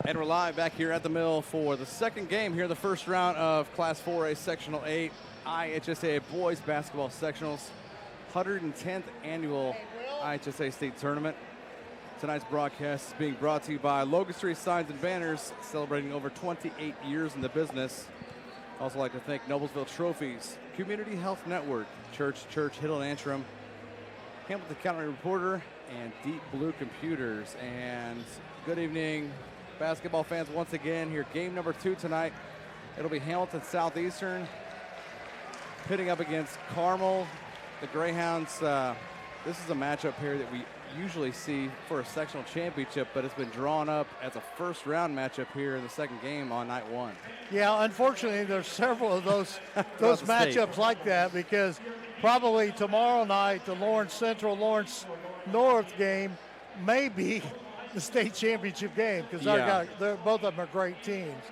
And we're live back here at the mill for the second game here in the first round of Class 4A Sectional 8 IHSA Boys Basketball Sectionals, 110th Annual IHSA State Tournament. Tonight's broadcast is being brought to you by Logan Street Signs and Banners, celebrating over 28 years in the business. Also like to thank Noblesville Trophies, Community Health Network, Church, Hiddle and Antrim, Hamilton County Reporter, and Deep Blue Computers. And good evening, basketball fans, once again here. Game number 2 tonight. It'll be Hamilton Southeastern pitting up against Carmel. The Greyhounds, this is a matchup here that we usually see for a sectional championship, but it's been drawn up as a first round matchup here in the second game on night 1. Yeah, unfortunately, there's several of those matchups like that, because probably tomorrow night the Lawrence Central Lawrence North game may be the state championship game, because both of them are great teams.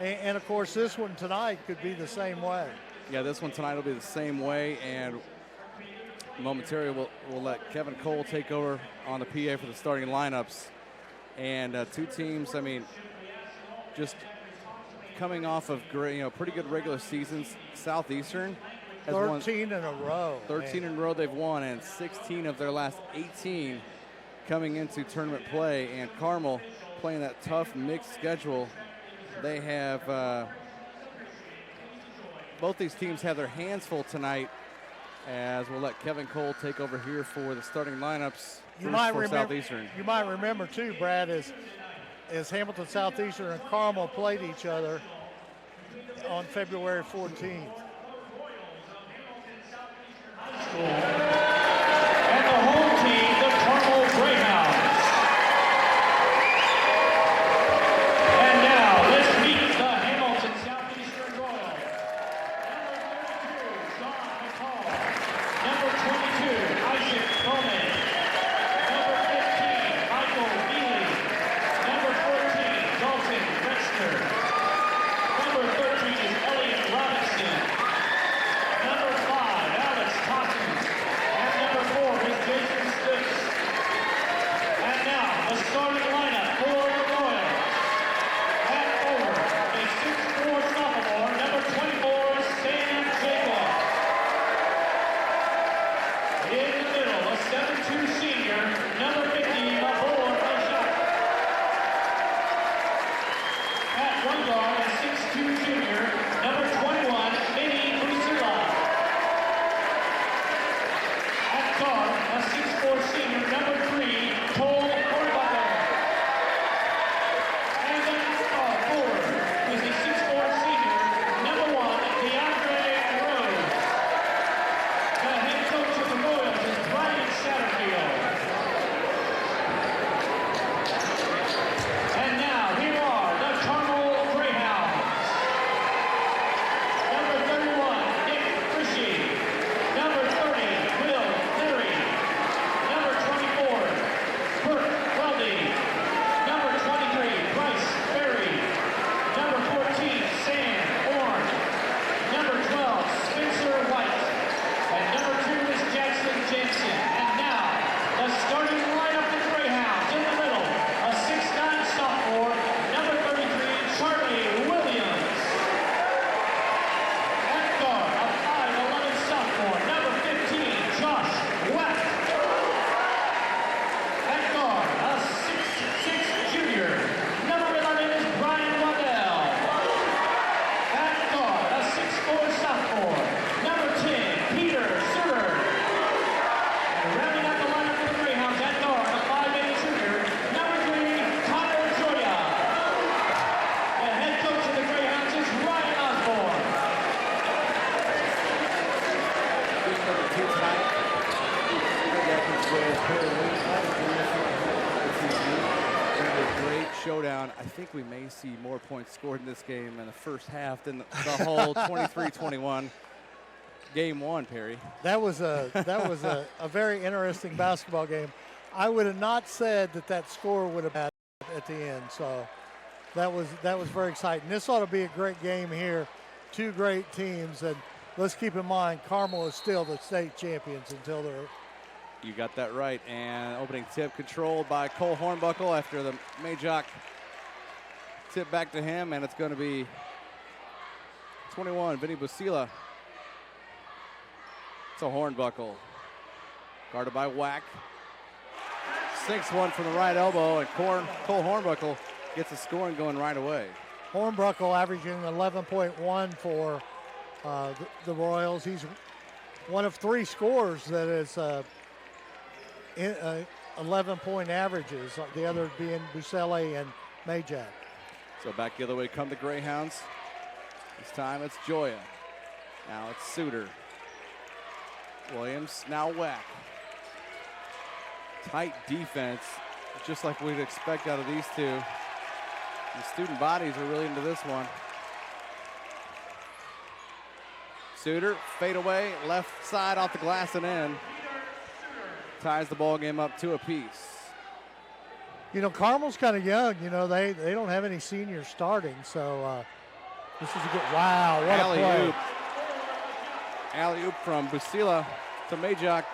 And of course, this one tonight could be the same way. Yeah, this one tonight will be the same way, and momentarily we'll let Kevin Cole take over on the PA for the starting lineups. And two teams, I mean, just coming off of great, pretty good regular seasons. Southeastern has 13 in a row. 13 in a row they've won, and 16 of their last 18 coming into tournament play. And Carmel playing that tough mixed schedule. They have both these teams have their hands full tonight, as we'll let Kevin Cole take over here for the starting lineups for Southeastern. You might remember too, Brad, as Hamilton Southeastern and Carmel played each other on February 14th. And the home team, the Carmel Greyhounds. And now let's meet the Hamilton Southeastern Royals. Number 32, John McCall. Number 22, Isaac Bowman. Number 15, Michael Neely. Number 14, Dalton Wexner. Number 13 is Elliot Robinson. Number 5, Alex Totten. And number 4 is Jason Stitz. And now, the starting lineup for the Royals. At over, a 6'4" sophomore, number 24, Sam Jacob. In the middle, a 7'2" senior, number 50, Mabor Bajak. At one guard, a 6'2" junior, number 21, Minnie Musula. At guard, a 6'4" senior, number 3, Cole Horvath. And at forward is a 6'4" senior, number 1, DeAndre Rose. The head coach of the Royals is Brian Satterfield. And now, here are the Carmel Greyhounds. Number 31, Nick Frishy. Number 30, Will Leary. Number 24, Bert Weldy. Number 23, Bryce Berry. Number 14, Sam Orn. Number 12, Spencer White. And number 2 is Jackson Jensen. And now, the starting lineup of the Greyhounds in the middle, a 6'9" sophomore, number 33, Charlie Williams. At guard, a 5'11" sophomore, number 15, Josh West. At guard, a 6'6" junior, number 11 is Brian Waddell. At guard, a 6'4" sophomore, number 10, Peter Sutter. And rounding out the lineup for the Greyhounds at guard, a 5'8" junior, number 3, Connor Joya. The head coach of the Greyhounds is Ryan Osborne. Game number 2 tonight. A great showdown. I think we may see more points scored in this game in the first half than the whole 23-21 game 1, Perry. That was a very interesting basketball game. I would have not said that score would have had at the end. So that was very exciting. This ought to be a great game here. Two great teams, and let's keep in mind Carmel is still the state champions until they're. You got that right. And opening tip controlled by Cole Hornbuckle after the Majok tip back to him, and it's going to be 21, Vinny Busila. It's a hornbuckle. Guarded by Whack. Sinks one from the right elbow, and Cole Hornbuckle gets the scoring going right away. Hornbuckle averaging 11.1 for the Royals. He's one of 3 scorers that is 11-point averages, the other being Busele and Majak. So back the other way come the Greyhounds. This time it's Joya. Now it's Suter. Williams, now Whack. Tight defense, just like we'd expect out of these two. The student bodies are really into this one. Suter, fade away, left side off the glass and in. Ties the ball game up 2 apiece. You know, Carmel's kind of young. You know, they don't have any seniors starting, so this is a good, wow, what a play. Alley-oop from Busila to Majak.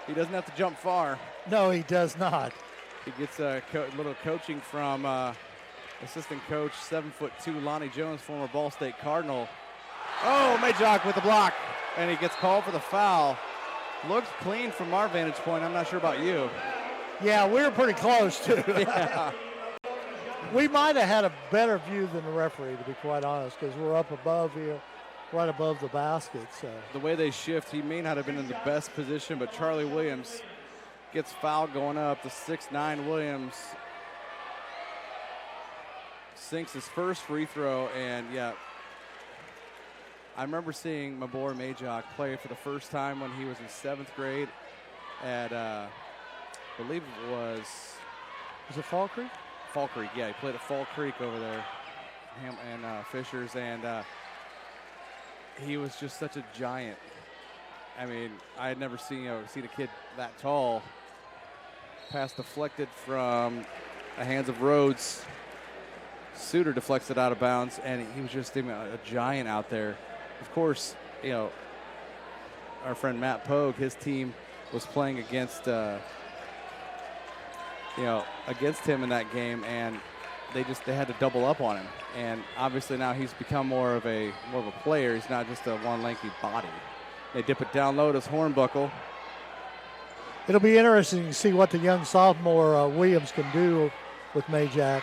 He doesn't have to jump far. No, he does not. He gets a little coaching from assistant coach, 7'2", Lonnie Jones, former Ball State Cardinal. Oh, Majak with the block, and he gets called for the foul. Looks clean from our vantage point. I'm not sure about you. Yeah, we were pretty close, too. Yeah. We might have had a better view than the referee, to be quite honest, because we're up above here, right above the basket. So the way they shift, he may not have been in the best position, but Charlie Williams gets fouled going up. The 6'9" Williams sinks his first free throw, and yeah, I remember seeing my boy Majak play for the first time when he was in 7th grade at, I believe it was it Fall Creek? Fall Creek, yeah, he played at Fall Creek over there, and Fishers, and he was just such a giant. I mean, I had never seen a kid that tall. Pass deflected from the hands of Rhodes. Suter deflects it out of bounds, and he was just a giant out there. Of course, you know, our friend Matt Pogue, his team was playing against, against him in that game, and they had to double up on him. And obviously now he's become more of a player. He's not just a one lanky body. They dip it down low to Hornbuckle. It'll be interesting to see what the young sophomore Williams can do with Majak.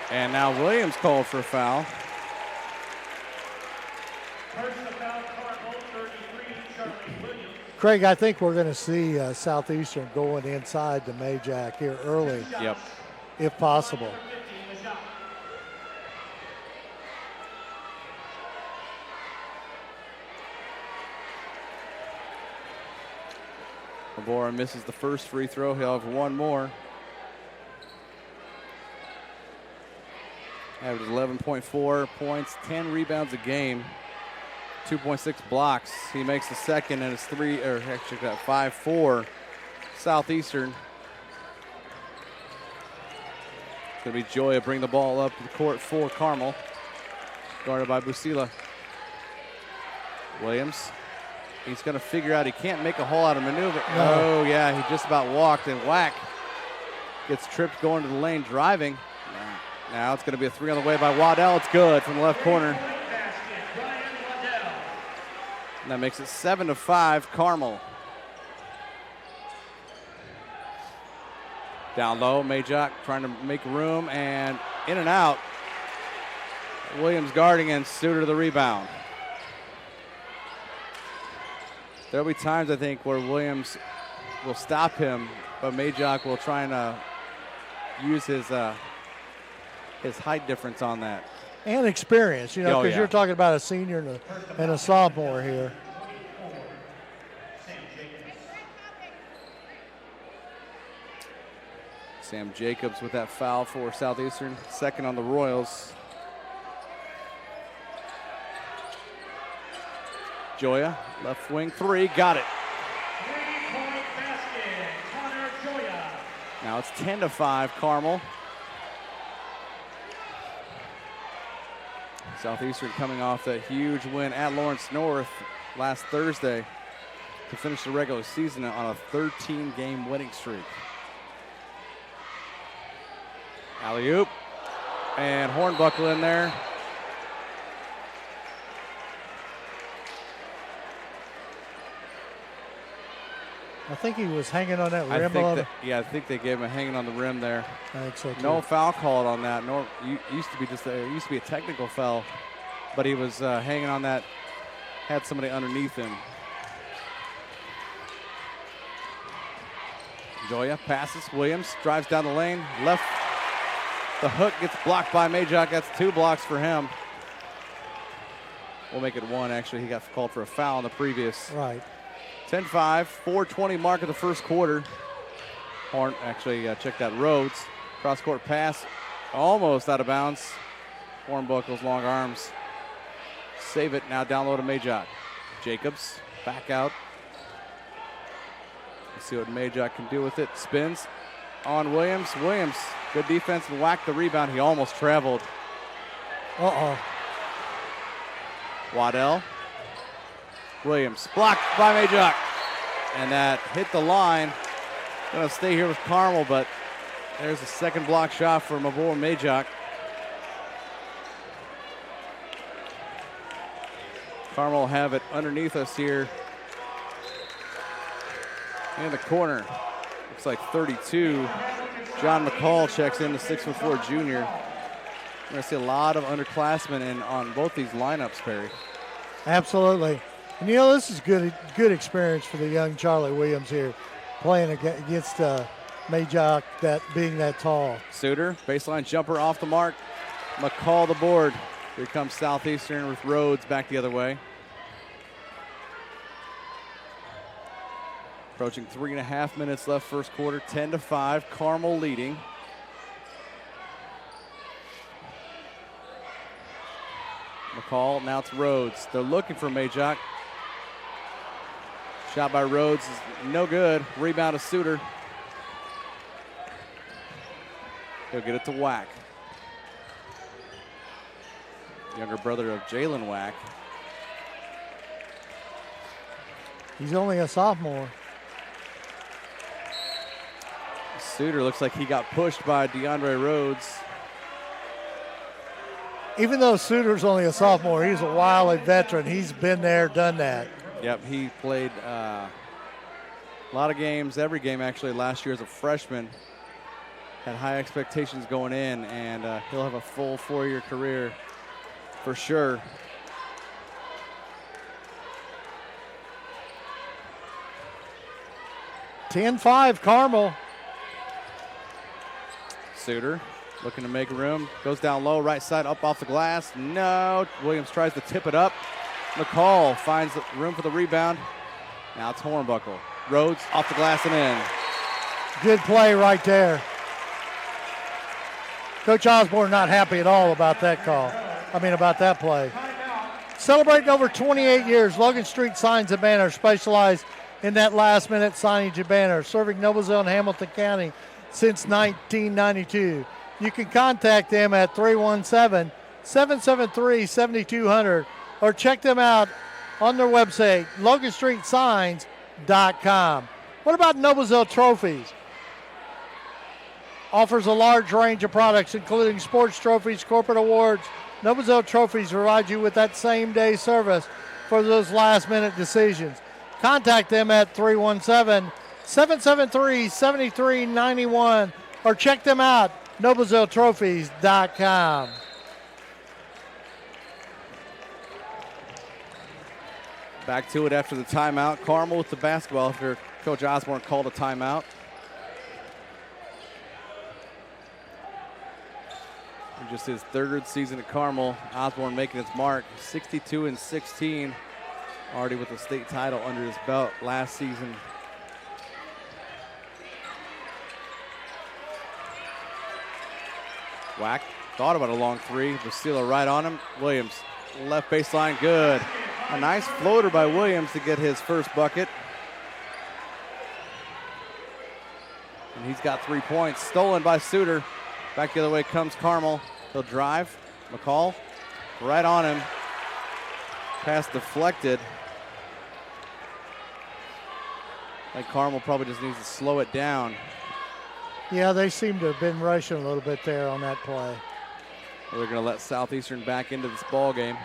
And now Williams called for a foul. Craig, I think we're going to see Southeastern going inside to Majak here early. Yep. If possible. Mabora misses the first free throw. He'll have one more. Average 11.4 points, 10 rebounds a game, 2.6 blocks. He makes the second, and it's 5-4 Southeastern. It's going to be Joya bring the ball up to the court for Carmel. Guarded by Busila. Williams. He's going to figure out he can't make a whole lot of maneuver. No. Oh, yeah, he just about walked, and Whack gets tripped going to the lane driving. Now it's going to be a 3 on the way by Waddell. It's good from the left corner. And that makes it 7-5 Carmel. Down low, Majak trying to make room, and in and out. Williams guarding and Suter to the rebound. There'll be times, I think, where Williams will stop him, but Majak will try and use his height difference on that. And experience, you know, because you're talking about a senior and a sophomore here. Sam Jacobs with that foul for Southeastern, second on the Royals. Joya, left wing 3, got it. Three-point basket, Connor Joya. Now it's 10-5 Carmel. Southeastern coming off that huge win at Lawrence North last Thursday to finish the regular season on a 13-game winning streak. Alley-oop. And Hornbuckle in there. I think he was hanging on that rim. I think they gave him a hanging on the rim there. I think so too. No foul called on that. Nor used to be a technical foul, but he was hanging on that. Had somebody underneath him. Joya passes. Williams drives down the lane. Left. The hook gets blocked by Majok. That's 2 blocks for him. We'll make it 1, actually. He got called for a foul in the previous. Right. 10-5, 4:20 mark of the first quarter. Horn actually checked that Rhodes. Cross-court pass. Almost out of bounds. Hornbuckle's long arms. Save it. Now down low to Majok. Jacobs back out. Let's see what Majok can do with it. Spins on Williams. Williams, good defense and whacked the rebound. He almost traveled. Uh-oh. Waddell. Williams blocked by Majok. And that hit the line. Gonna stay here with Carmel, but there's a second block shot for my boy Majok. Carmel will have it underneath us here in the corner. Looks like 32. John McCall checks in, the 6'4" junior. We're going to see a lot of underclassmen on both these lineups, Perry. Absolutely. And this is good experience for the young Charlie Williams here, playing against Majok, being that tall. Suter, baseline jumper off the mark. McCall the board. Here comes Southeastern with Rhodes back the other way. Approaching 3.5 minutes left first quarter, 10-5, Carmel leading. McCall, now it's Rhodes. They're looking for Majok. Shot by Rhodes is no good. Rebound to Suter. He'll get it to Wack. Younger brother of Jalen Wack. He's only a sophomore. Suter looks like he got pushed by DeAndre Rhodes. Even though Suter's only a sophomore, he's a wily veteran. He's been there, done that. Yep, he played a lot of games, every game actually last year as a freshman. Had high expectations going in, and he'll have a full 4-year career for sure. (10-5) Carmel. Suter looking to make room. Goes down low, right side, up off the glass. No, Williams tries to tip it up. McCall finds the room for the rebound. Now it's Hornbuckle. Rhodes off the glass and in. Good play right there. Coach Osborne not happy at all about that about that play. Celebrating over 28 years, Logan Street Signs and Banners specialize in that last-minute signage and banner, serving Noblesville and Hamilton County since 1992. You can contact them at 317-773-7200 or check them out on their website, loganstreetsigns.com. What about Noblesville Trophies? Offers a large range of products, including sports trophies, corporate awards. Noblesville Trophies provide you with that same-day service for those last-minute decisions. Contact them at 317-773-7391 or check them out, noblesvilletrophies.com. Back to it after the timeout. Carmel with the basketball after Coach Osborne called a timeout. Just his third season at Carmel. Osborne making his mark, 62-16. Already with the state title under his belt last season. Wack thought about a long three. Basila right on him. Williams, left baseline, good. A nice floater by Williams to get his first bucket. And he's got 3 points. Stolen by Suter. Back the other way comes Carmel. He'll drive. McCall right on him. Pass deflected. I think Carmel probably just needs to slow it down. Yeah, they seem to have been rushing a little bit there on that play. Well, they're going to let Southeastern back into this ball game.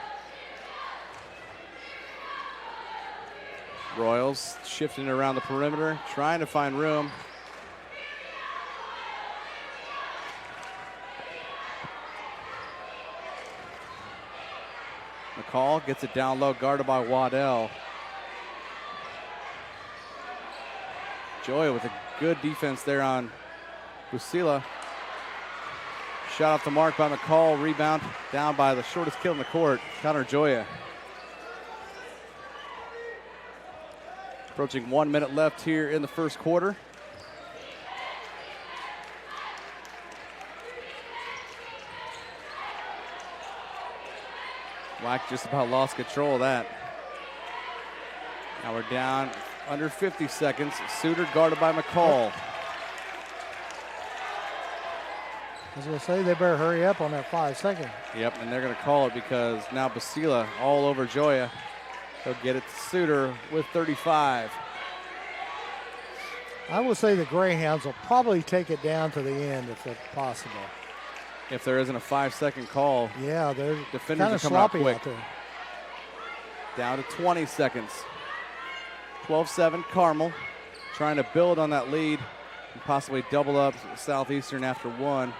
Royals shifting around the perimeter, trying to find room. McCall gets it down low, guarded by Waddell. Joya with a good defense there on Busila. Shot off the mark by McCall, rebound down by the shortest kid in the court, Connor Joya. Approaching 1 minute left here in the first quarter. Wack just about lost control of that. Now we're down under 50 seconds. Suter guarded by McCall. I was going to say they better hurry up on that 5 second. Yep, and they're going to call it because now Basila all over Joya. He'll get it to Suter with 35. I will say the Greyhounds will probably take it down to the end if it's possible. If there isn't a 5 second call. Yeah, they're defenders kind are of coming out sloppy quick. out there. Down to 20 seconds. 12-7 Carmel trying to build on that lead and possibly double up Southeastern after one.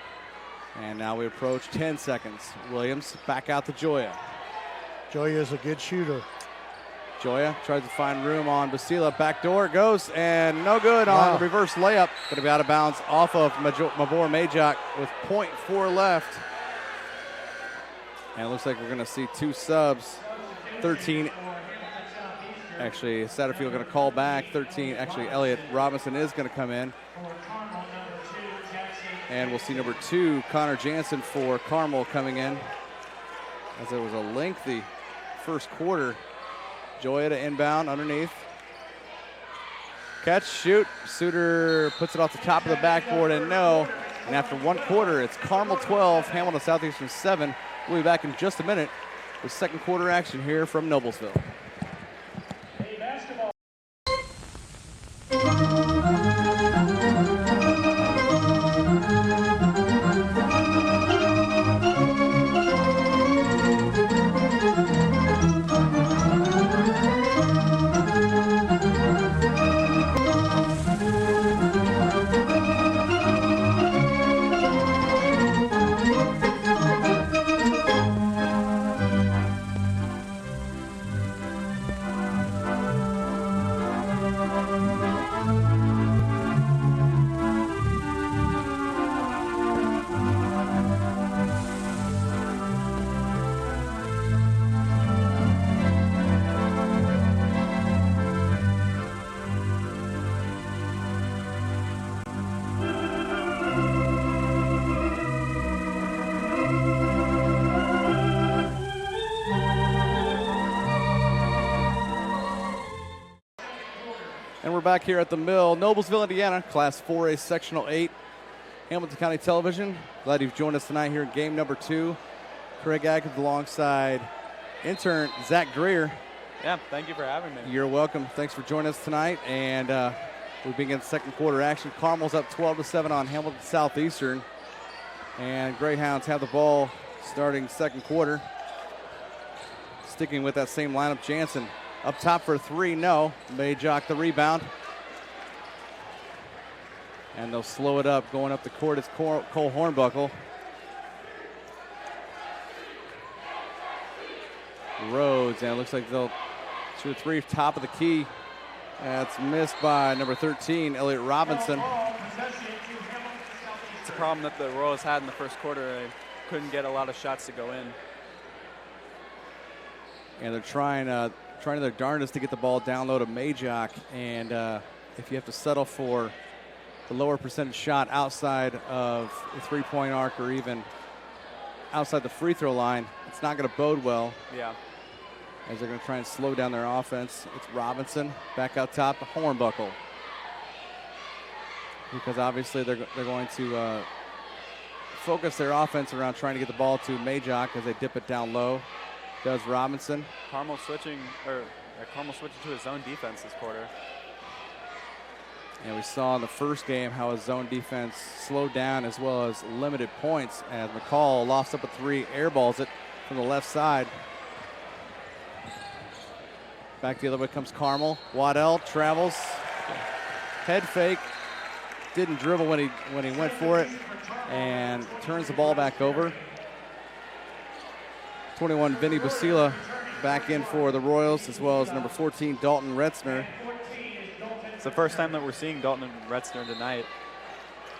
And now we approach 10 seconds. Williams back out to Joya. Joya's a good shooter. Joya tries to find room on Basila. Back door goes and no good on the reverse layup. Going to be out of bounds off of Mabor Majak with 0.4 left. And it looks like we're going to see two subs. 13. Actually, Satterfield going to call back. 13. Actually, Elliot Robinson is going to come in. And we'll see number 2, Connor Jansen for Carmel coming in. As it was a lengthy first quarter. Joya to inbound underneath. Catch, shoot. Suter puts it off the top of the backboard and no. And after one quarter, it's Carmel 12, Hamilton Southeastern 7. We'll be back in just a minute with second quarter action here from Noblesville. And we're back here at the Mill, Noblesville, Indiana, Class 4A Sectional 8, Hamilton County Television. Glad you've joined us tonight here in game number 2. Craig Atkins alongside intern Zach Greer. Yeah, thank you for having me. You're welcome. Thanks for joining us tonight. And we begin second quarter action. Carmel's up 12-7 on Hamilton Southeastern. And Greyhounds have the ball starting second quarter. Sticking with that same lineup, Jansen. Up top for 3, no. Majok the rebound. And they'll slow it up. Going up the court, it's Cole Hornbuckle. Rhodes, and it looks like they'll shoot a 3 top of the key. That's missed by number 13, Elliot Robinson. It's a problem that the Royals had in the first quarter. They couldn't get a lot of shots to go in. And they're trying their darndest to get the ball down low to Majok. And if you have to settle for the lower percentage shot outside of the three-point arc or even outside the free throw line, it's not going to bode well. Yeah. As they're going to try and slow down their offense. It's Robinson back out top to Hornbuckle. Because obviously they're going to focus their offense around trying to get the ball to Majok as they dip it down low. Does Robinson. Carmel switching to his own defense this quarter. And we saw in the first game how his zone defense slowed down as well as limited points as McCall lofts up a 3, airballs it from the left side. Back the other way comes Carmel. Waddell travels, head fake, didn't dribble when he went for it, and turns the ball back over. 21 Vinny Basila back in for the Royals, as well as number 14 Dalton Retzner. It's the first time that we're seeing Dalton Retzner tonight.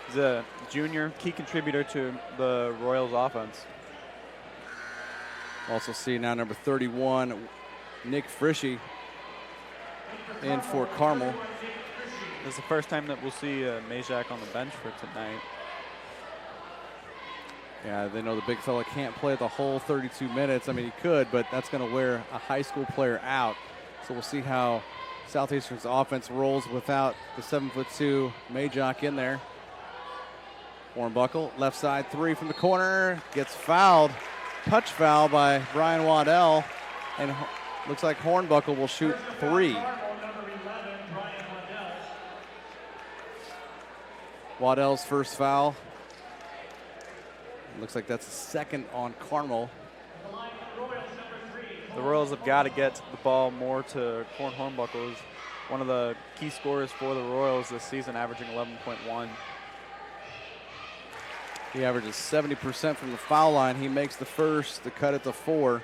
He's a junior, key contributor to the Royals offense. Also see now number 31 Nick Frischi in for Carmel. This is the first time that we'll see Majak on the bench for tonight. Yeah, they know the big fella can't play the whole 32 minutes. I mean, he could, but that's going to wear a high school player out. So we'll see how Southeastern's offense rolls without the 7'2" Majak in there. Hornbuckle, left side 3 from the corner, gets fouled. Touch foul by Brian Waddell, and looks like Hornbuckle will shoot 3. Waddell's first foul. Looks like that's the second on Carmel. The Royals have got to get the ball more to Corn Hornbuckle, who's one of the key scorers for the Royals this season, averaging 11.1. He averages 70% from the foul line. He makes the first to cut it to 4.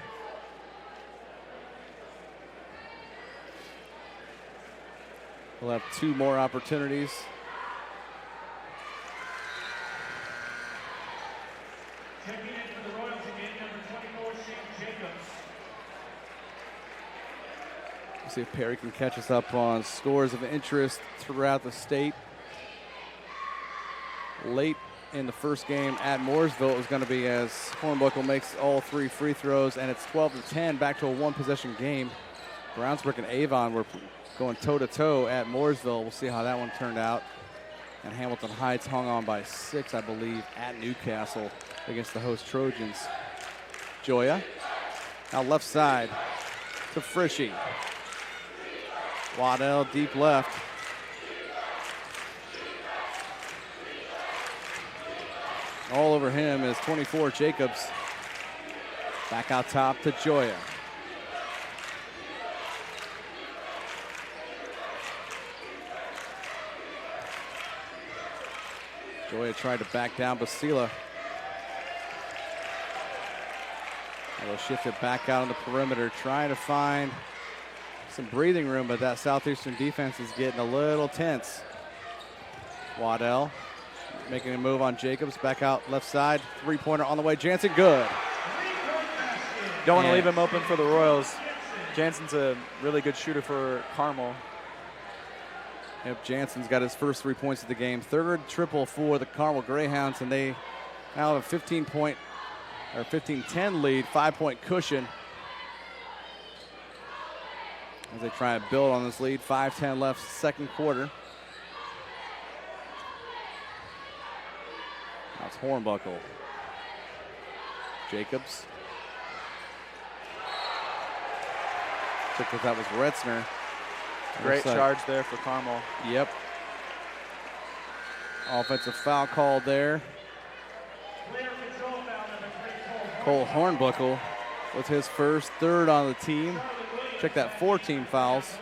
We'll have 2 more opportunities. Checking in for the Royals again, number 24, Shane Jacobs. We'll see if Perry can catch us up on scores of interest throughout the state. Late in the first game at Mooresville, it was going to be as Hornbuckle makes all 3 free throws, and it's 12-10, back to a 1-possession game. Brownsburg and Avon were going toe-to-toe at Mooresville. We'll see how that one turned out. And Hamilton Heights hung on by 6, I believe, at Newcastle against the host Trojans. Joya, now left side to Frischi. Waddell deep left. All over him is 24 Jacobs. Back out top to Joya. Joya tried to back down Basila. They'll shift it back out on the perimeter, trying to find some breathing room, but that Southeastern defense is getting a little tense. Waddell making a move on Jacobs, back out left side, 3-pointer on the way. Jansen, good. Don't want to leave him open for the Royals. Jansen's a really good shooter for Carmel. Yep, Jansen's got his first 3 points of the game. 3rd triple for the Carmel Greyhounds, and they now have a 15-10 lead, 5-point cushion. As they try to build on this lead, 5:10 left, second quarter. Now it's Hornbuckle. Jacobs. Took that was Retzner. Great charge there for Carmel. Yep. Offensive foul called there. Cole Hornbuckle with his first, 3rd on the team. Check that, 4 team fouls.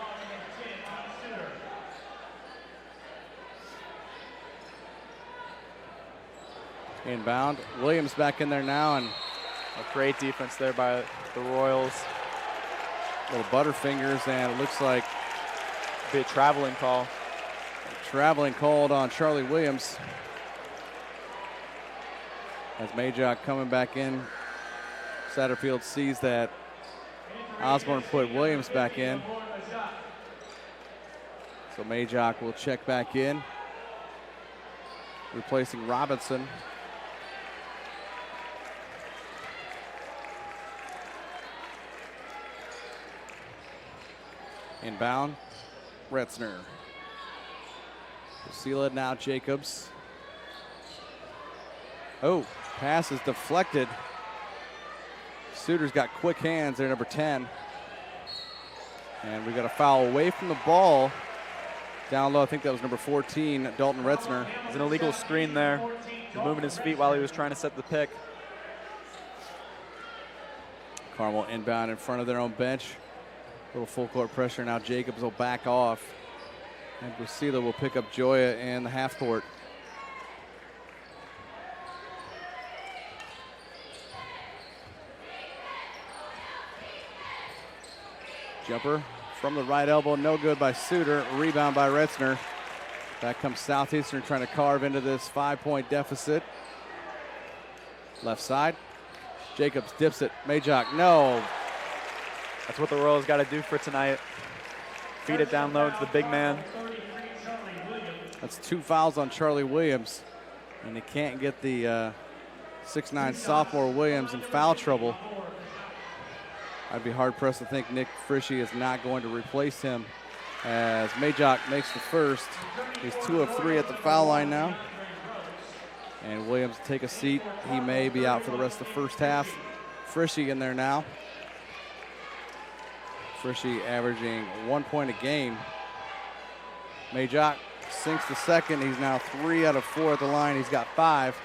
Inbound. Williams back in there now, and a great defense there by the Royals. Little butterfingers, and it looks like be a traveling call. Traveling called on Charlie Williams. As Majak coming back in, Satterfield sees that Osborne put Williams back in. So Majak will check back in, replacing Robinson. Inbound, Retzner. Basila, now Jacobs. Oh, pass is deflected. Suter's got quick hands there, number 10. And we got a foul away from the ball Down low, I think that was number 14, Dalton Retzner. There's an illegal screen there. He's moving his feet while he was trying to set the pick. Carmel inbound in front of their own bench. A little full court pressure. Now Jacobs will back off. And Busila will pick up Joya in the half court. Jumper from the right elbow, no good by Suter. Rebound by Retzner. Back comes Southeastern trying to carve into this 5-point deficit. Left side. Jacobs dips it. Majok, no. That's what the Royals got to do for tonight. Feed it down low to the big man. That's 2 fouls on Charlie Williams. And they can't get the 6'9" sophomore Williams in foul trouble. I'd be hard-pressed to think Nick Frischi is not going to replace him as Majok makes the first. He's 2 of 3 at the foul line now. And Williams will take a seat. He may be out for the rest of the first half. Frischi in there now. Frischi averaging 1 point a game. Majok sinks the second. He's now 3 out of 4 at the line. He's got 5.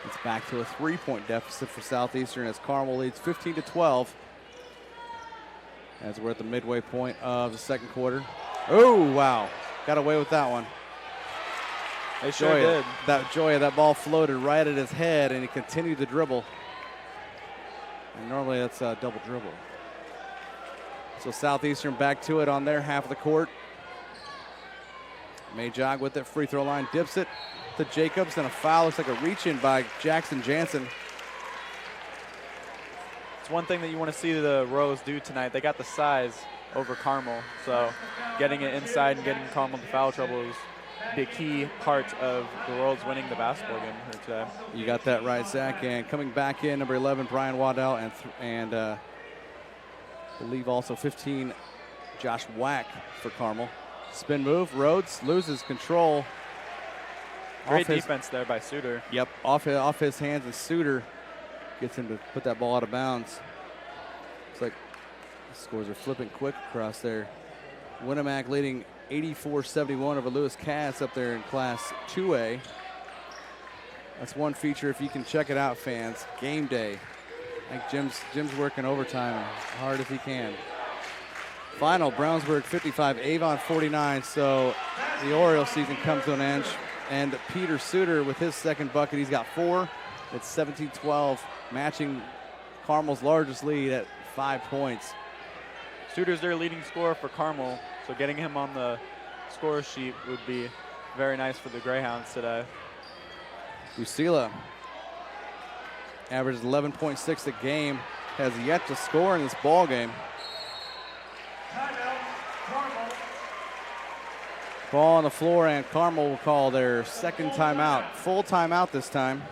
It's back to a 3-point deficit for Southeastern as Carmel leads 15-12. As we're at the midway point of the second quarter. Oh, wow. Got away with that one. They sure did. That ball floated right at his head, and he continued to dribble. And normally that's a double dribble. So Southeastern back to it on their half of the court. Majok with it, free throw line, dips it to Jacobs, and a foul. Looks like a reach-in by Jackson Jansen. It's one thing that you want to see the Royals do tonight. They got the size over Carmel, so getting it inside and getting Carmel into foul trouble is the key part of the Royals winning the basketball game here today. You got that right, Zach. And coming back in, number 11, Brian Waddell, and I believe also 15, Josh Wack for Carmel. Spin move, Rhodes loses control. Great defense there by Suter. Yep, off his hands, and Suter gets him to put that ball out of bounds. Looks like the scores are flipping quick across there. Winnemac leading 84-71 over Lewis Cass up there in Class 2A. That's one feature, if you can check it out, fans. Game day. I think Jim's working overtime hard as he can. Final, Brownsburg 55, Avon 49. So the Orioles season comes to an end. And Peter Suter with his second bucket, he's got 4. It's 17-12, matching Carmel's largest lead at 5 points. Suter's their leading scorer for Carmel, so getting him on the score sheet would be very nice for the Greyhounds today. Busila averages 11.6 a game, has yet to score in this ball game. Ball on the floor, and Carmel will call their second timeout. Full timeout this time.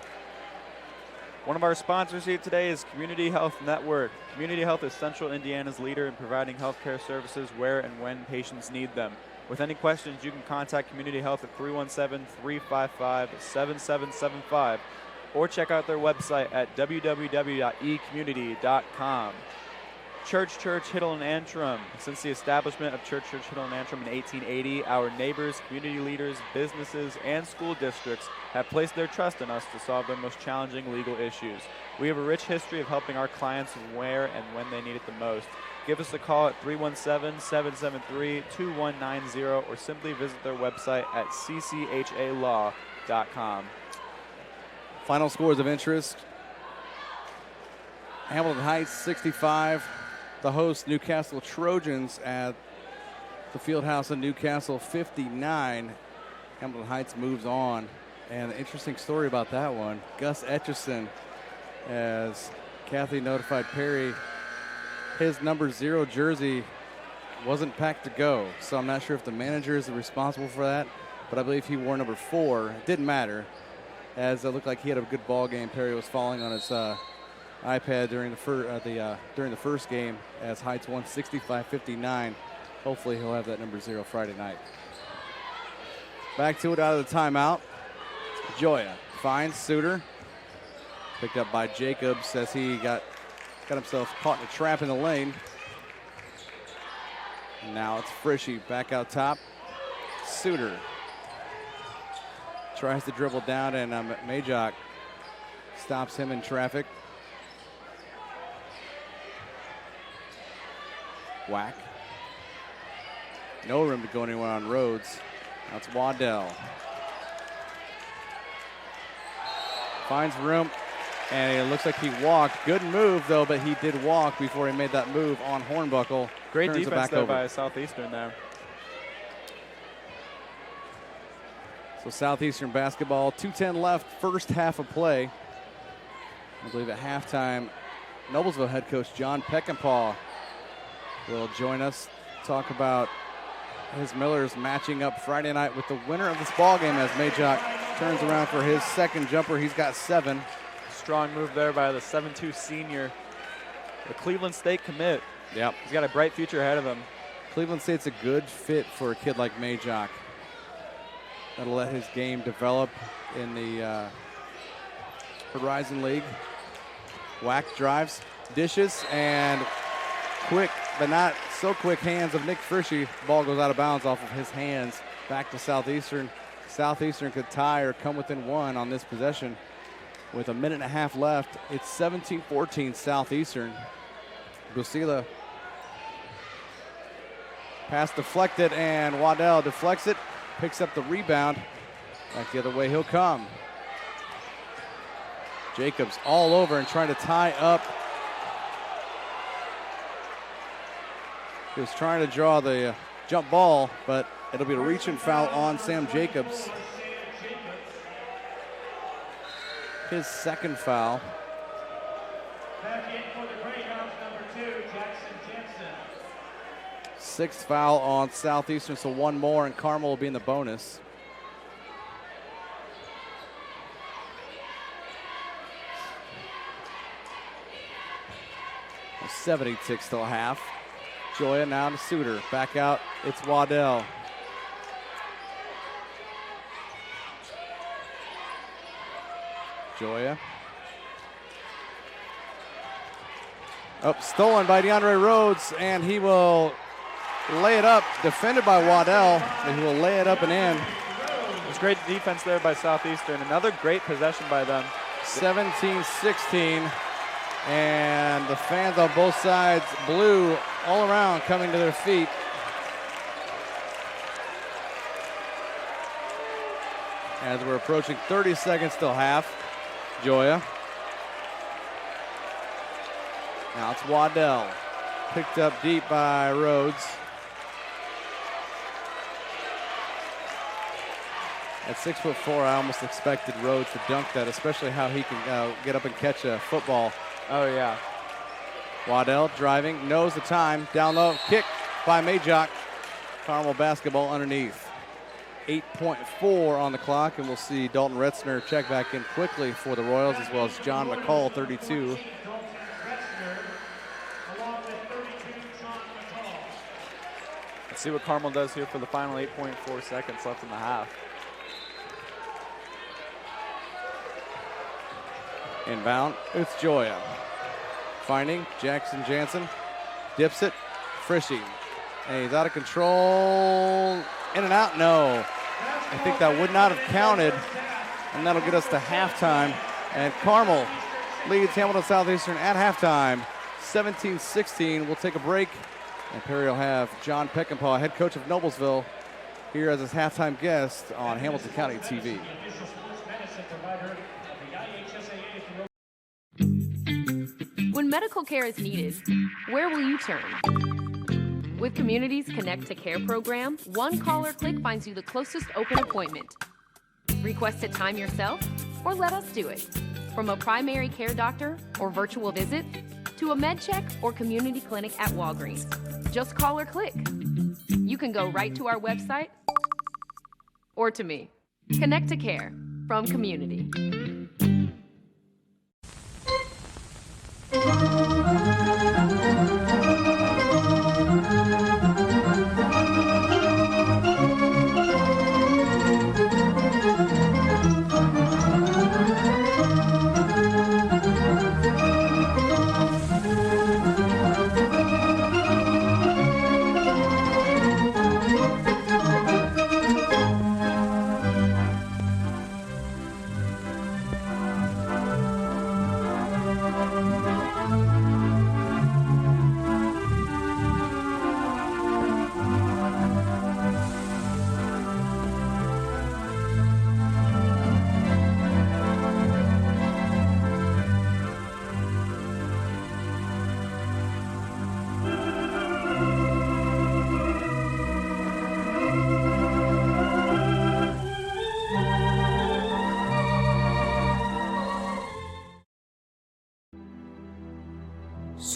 One of our sponsors here today is Community Health Network. Community Health is Central Indiana's leader in providing healthcare services where and when patients need them. With any questions, you can contact Community Health at 317-355-7775 or check out their website at www.ecommunity.com. Church Hiddle and Antrim. Since the establishment of Church Hiddle and Antrim in 1880, our neighbors, community leaders, businesses, and school districts have placed their trust in us to solve their most challenging legal issues. We have a rich history of helping our clients where and when they need it the most. Give us a call at 317-773-2190 or simply visit their website at cchalaw.com. Final scores of interest. Hamilton Heights 65. The host, Newcastle Trojans, at the Fieldhouse in Newcastle 59. Hamilton Heights moves on. And an interesting story about that one, Gus Etchison, as Kathy notified Perry, his number 0 jersey wasn't packed to go. So I'm not sure if the manager is responsible for that, but I believe he wore number 4. It didn't matter, as it looked like he had a good ball game. Perry was falling on his iPad during the first game as Heights won 65-59. Hopefully he'll have that number 0 Friday night. Back to it out of the timeout. Joya finds Suter. Picked up by Jacobs as he got himself caught in a trap in the lane. And now it's Frischi back out top. Suter tries to dribble down, and Majok stops him in traffic. Whack. No room to go anywhere on Rhodes. That's Waddell. Finds room, and it looks like he walked. Good move, though, but he did walk before he made that move on Hornbuckle. Great defense there by Southeastern there. So Southeastern basketball, 2:10 left, first half of play. I believe at halftime, Noblesville head coach John Peckinpah will join us, talk about his Millers matching up Friday night with the winner of this ball game as Majok turns around for his second jumper. He's got 7. Strong move there by the 7'2" senior, the Cleveland State commit. Yep. He's got a bright future ahead of him. Cleveland State's a good fit for a kid like Majok. That'll let his game develop in the Horizon League. Whack drives, dishes, and quick, but not so quick hands of Nick Frischi. Ball goes out of bounds off of his hands. Back to Southeastern. Southeastern could tie or come within 1 on this possession with a minute and a half left. It's 17-14 Southeastern. Gusila. Pass deflected, and Waddell deflects it, picks up the rebound. Back the other way he'll come. Jacobs all over and trying to tie up. He was trying to draw the jump ball, but it'll be a reach and foul on Sam Jacobs. His second foul. Back in for the Greyhounds, number 2, Jackson Jensen. 6th foul on Southeastern, so 1 more, and Carmel will be in the bonus. Well, 76 till half. Joya now to Suter. Back out, it's Waddell. Joya. Stolen by DeAndre Rhodes, and he will lay it up. Defended by Waddell, and he will lay it up and in. It's great defense there by Southeastern. Another great possession by them. 17-16, and the fans on both sides, blue all around, coming to their feet. As we're approaching 30 seconds till half. Joya. Now it's Waddell. Picked up deep by Rhodes. At 6'4", I almost expected Rhodes to dunk that, especially how he can get up and catch a football. Oh, yeah. Waddell driving, knows the time. Down low, kick by Majok. Carmel basketball underneath. 8.4 on the clock, and we'll see Dalton Retzner check back in quickly for the Royals, as well as John McCall, 32. Let's see what Carmel does here for the final 8.4 seconds left in the half. Inbound, it's Joya. Finding Jackson Jansen, dips it, Frischi. And he's out of control, in and out, no. I think that would not have counted, and that'll get us to halftime. And Carmel leads Hamilton Southeastern at halftime, 17-16. We'll take a break, and Perry will have John Peckinpah, head coach of Noblesville, here as his halftime guest on Hamilton County TV. When medical care is needed, where will you turn? With Community's Connect to Care program, one call or click finds you the closest open appointment. Request a time yourself, or let us do it. From a primary care doctor or virtual visit, to a med check or community clinic at Walgreens. Just call or click. You can go right to our website or to me. Connect to Care from Community.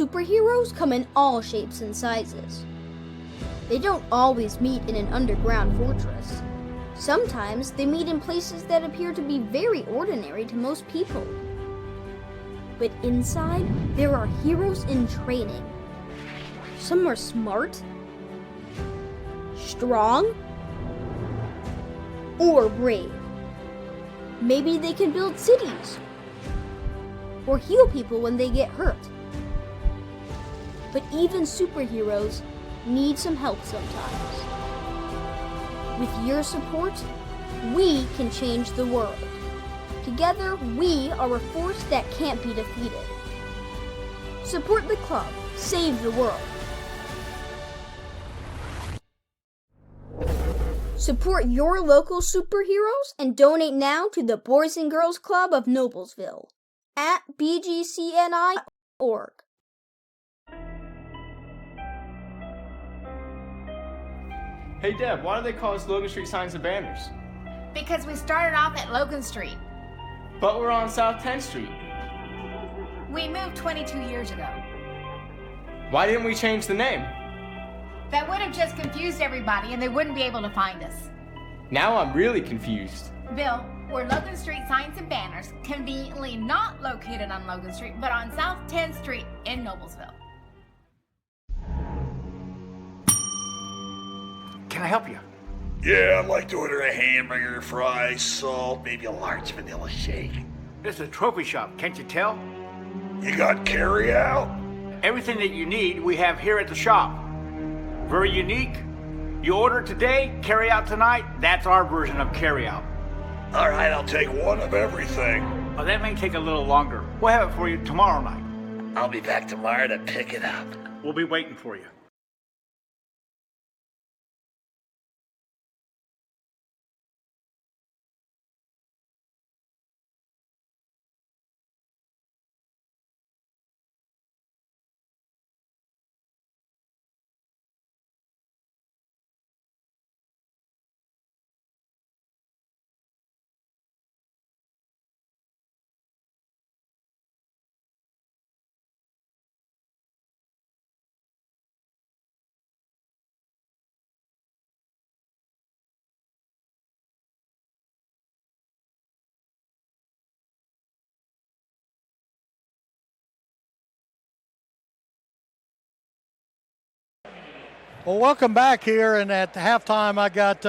superheroes come in all shapes and sizes. They don't always meet in an underground fortress. Sometimes they meet in places that appear to be very ordinary to most people. But inside, there are heroes in training. Some are smart, strong, or brave. Maybe they can build cities or heal people when they get hurt. But even superheroes need some help sometimes. With your support, we can change the world. Together, we are a force that can't be defeated. Support the club. Save the world. Support your local superheroes and donate now to the Boys and Girls Club of Noblesville at bgcni.org. Hey Deb, why do they call us Logan Street Signs and Banners? Because we started off at Logan Street. But we're on South 10th Street. We moved 22 years ago. Why didn't we change the name? That would have just confused everybody and they wouldn't be able to find us. Now I'm really confused. Bill, we're Logan Street Signs and Banners, conveniently not located on Logan Street, but on South 10th Street in Noblesville. Can I help you? Yeah, I'd like to order a hamburger, fries, salt, maybe a large vanilla shake. This is a trophy shop, can't you tell? You got carry out? Everything that you need, we have here at the shop. Very unique. You order it today, carry out tonight. That's our version of carry out. All right, I'll take one of everything. Well, that may take a little longer. We'll have it for you tomorrow night. I'll be back tomorrow to pick it up. We'll be waiting for you. Well, welcome back here, and at halftime I got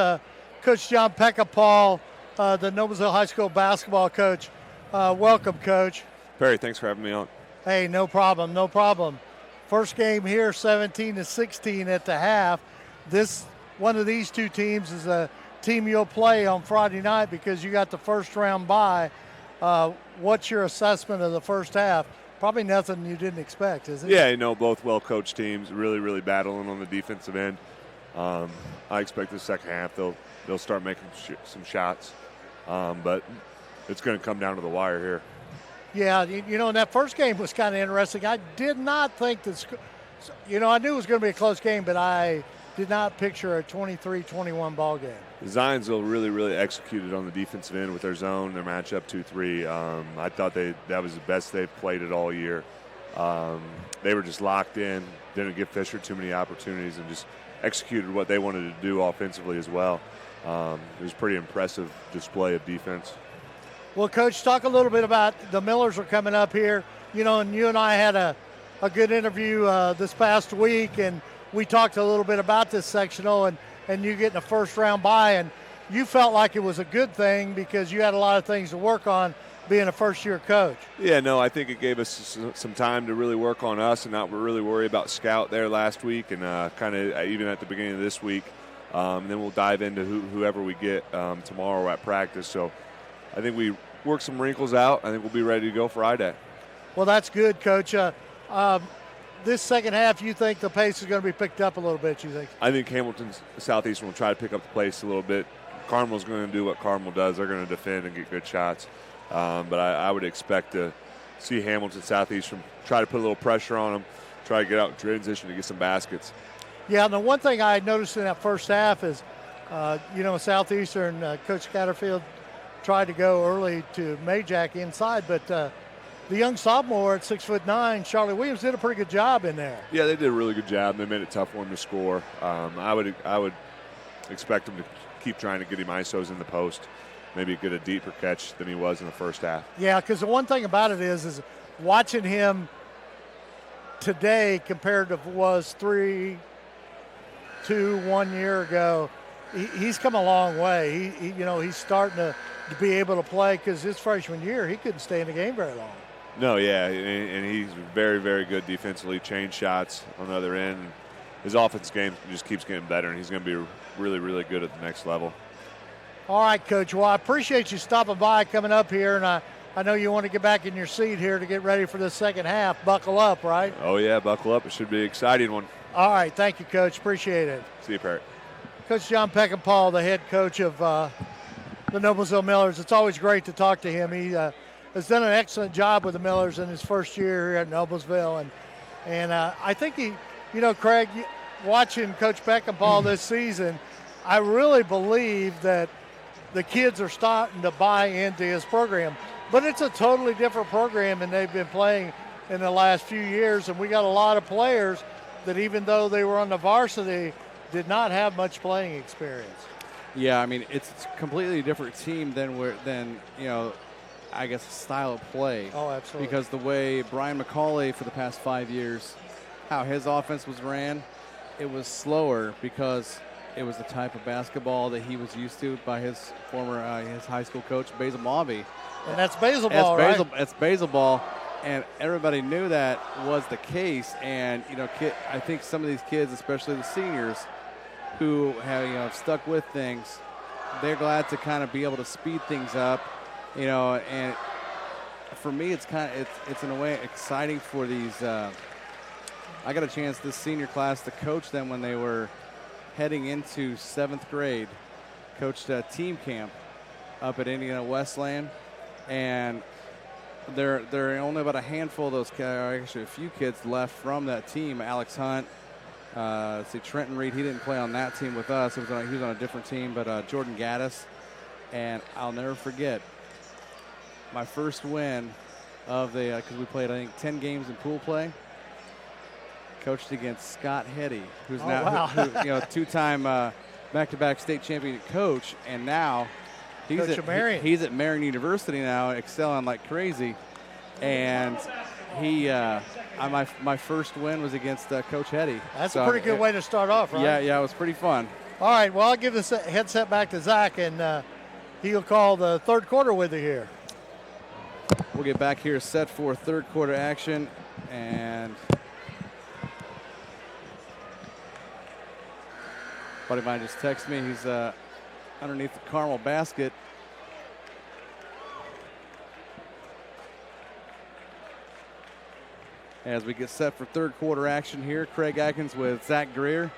Coach John Pekka-Paul, the Noblesville High School basketball coach. Welcome, Coach. Perry, thanks for having me on. Hey, no problem, no problem. First game here, 17-16 at the half. One of these two teams is a team you'll play on Friday night because you got the first round bye. What's your assessment of the first half? Probably nothing you didn't expect, is it? Yeah, both well-coached teams, really battling on the defensive end. I expect the second half they'll start making some shots, but it's going to come down to the wire here. Yeah, and that first game was kind of interesting. I did not think that, I knew it was going to be a close game, but I did not picture a 23-21 ball game. Zionsville really executed on the defensive end with their zone, their matchup 2-3. I thought that was the best they've played it all year. They were just locked in, didn't give Fisher too many opportunities, and just executed what they wanted to do offensively as well. It was a pretty impressive display of defense. Well, Coach, talk a little bit about the Millers are coming up here. And you and I had a good interview this past week, and we talked a little bit about this sectional and you getting a first round bye, and you felt like it was a good thing because you had a lot of things to work on being a first year coach. Yeah, no, I think it gave us some time to really work on us and not really worry about scout there last week and kind of even at the beginning of this week. And then we'll dive into whoever we get tomorrow at practice. So I think we work some wrinkles out. I think we'll be ready to go Friday. Well, that's good, Coach. This second half, you think the pace is going to be picked up a little bit, you think? I think Hamilton's Southeastern will try to pick up the pace a little bit. Carmel's going to do what Carmel does. They're going to defend and get good shots. But I would expect to see Hamilton Southeastern try to put a little pressure on them, try to get out in transition to get some baskets. Yeah, and the one thing I noticed in that first half is, Southeastern, Coach Scatterfield tried to go early to Majak inside, but the young sophomore at 6'9", Charlie Williams, did a pretty good job in there. Yeah, they did a really good job. They made it tough for him to score. I would expect him to keep trying to get him ISOs in the post, maybe get a deeper catch than he was in the first half. Yeah, because the one thing about it is watching him today compared to was 1 year ago, he's come a long way. He's starting to be able to play, because his freshman year he couldn't stay in the game very long. No, yeah, and he's very, very good defensively, change shots on the other end. His offense game just keeps getting better, and he's going to be really, really good at the next level. All right, Coach. Well, I appreciate you stopping by, coming up here, and I know you want to get back in your seat here to get ready for the second half. Buckle up, right? Oh, yeah, buckle up. It should be an exciting one. All right, thank you, Coach. Appreciate it. See you, Parrot. Coach John Peckinpah, the head coach of the Noblesville Millers. It's always great to talk to him. He has done an excellent job with the Millers in his first year here at Noblesville. And I think Craig, watching Coach Peckinpah this season, I really believe that the kids are starting to buy into his program. But it's a totally different program than they've been playing in the last few years. And we got a lot of players that, even though they were on the varsity, did not have much playing experience. Yeah, I mean, it's a completely different team than I guess, style of play. Oh, absolutely. Because the way Brian McCauley for the past 5 years, how his offense was ran, it was slower because it was the type of basketball that he was used to by his former his high school coach, Basil Mawby. And that's Basil ball, right? It's Basil ball, and everybody knew that was the case. And, I think some of these kids, especially the seniors, who have stuck with things, they're glad to kind of be able to speed things up. And for me, it's in a way exciting for these. I got a chance this senior class to coach them when they were heading into 7th grade. Coached a team camp up at Indiana Westland, and there are only about a handful of those, actually a few kids left from that team. Alex Hunt, Trenton Reed, he didn't play on that team with us. He was on a different team, but Jordan Gaddis, and I'll never forget my first win of the, because we played, I think, 10 games in pool play. Coached against Scott Hetty, who's now two-time back-to-back state champion coach, and now he's at Marion University now, excelling like crazy. And my first win was against Coach Hetty. That's a pretty good way to start off, right? Yeah, it was pretty fun. All right, well, I'll give this headset back to Zach, and he'll call the third quarter with you here. We'll get back here set for third quarter action, and buddy of mine just texted me. He's underneath the Carmel basket. As we get set for third quarter action here, Craig Atkins with Zach Greer.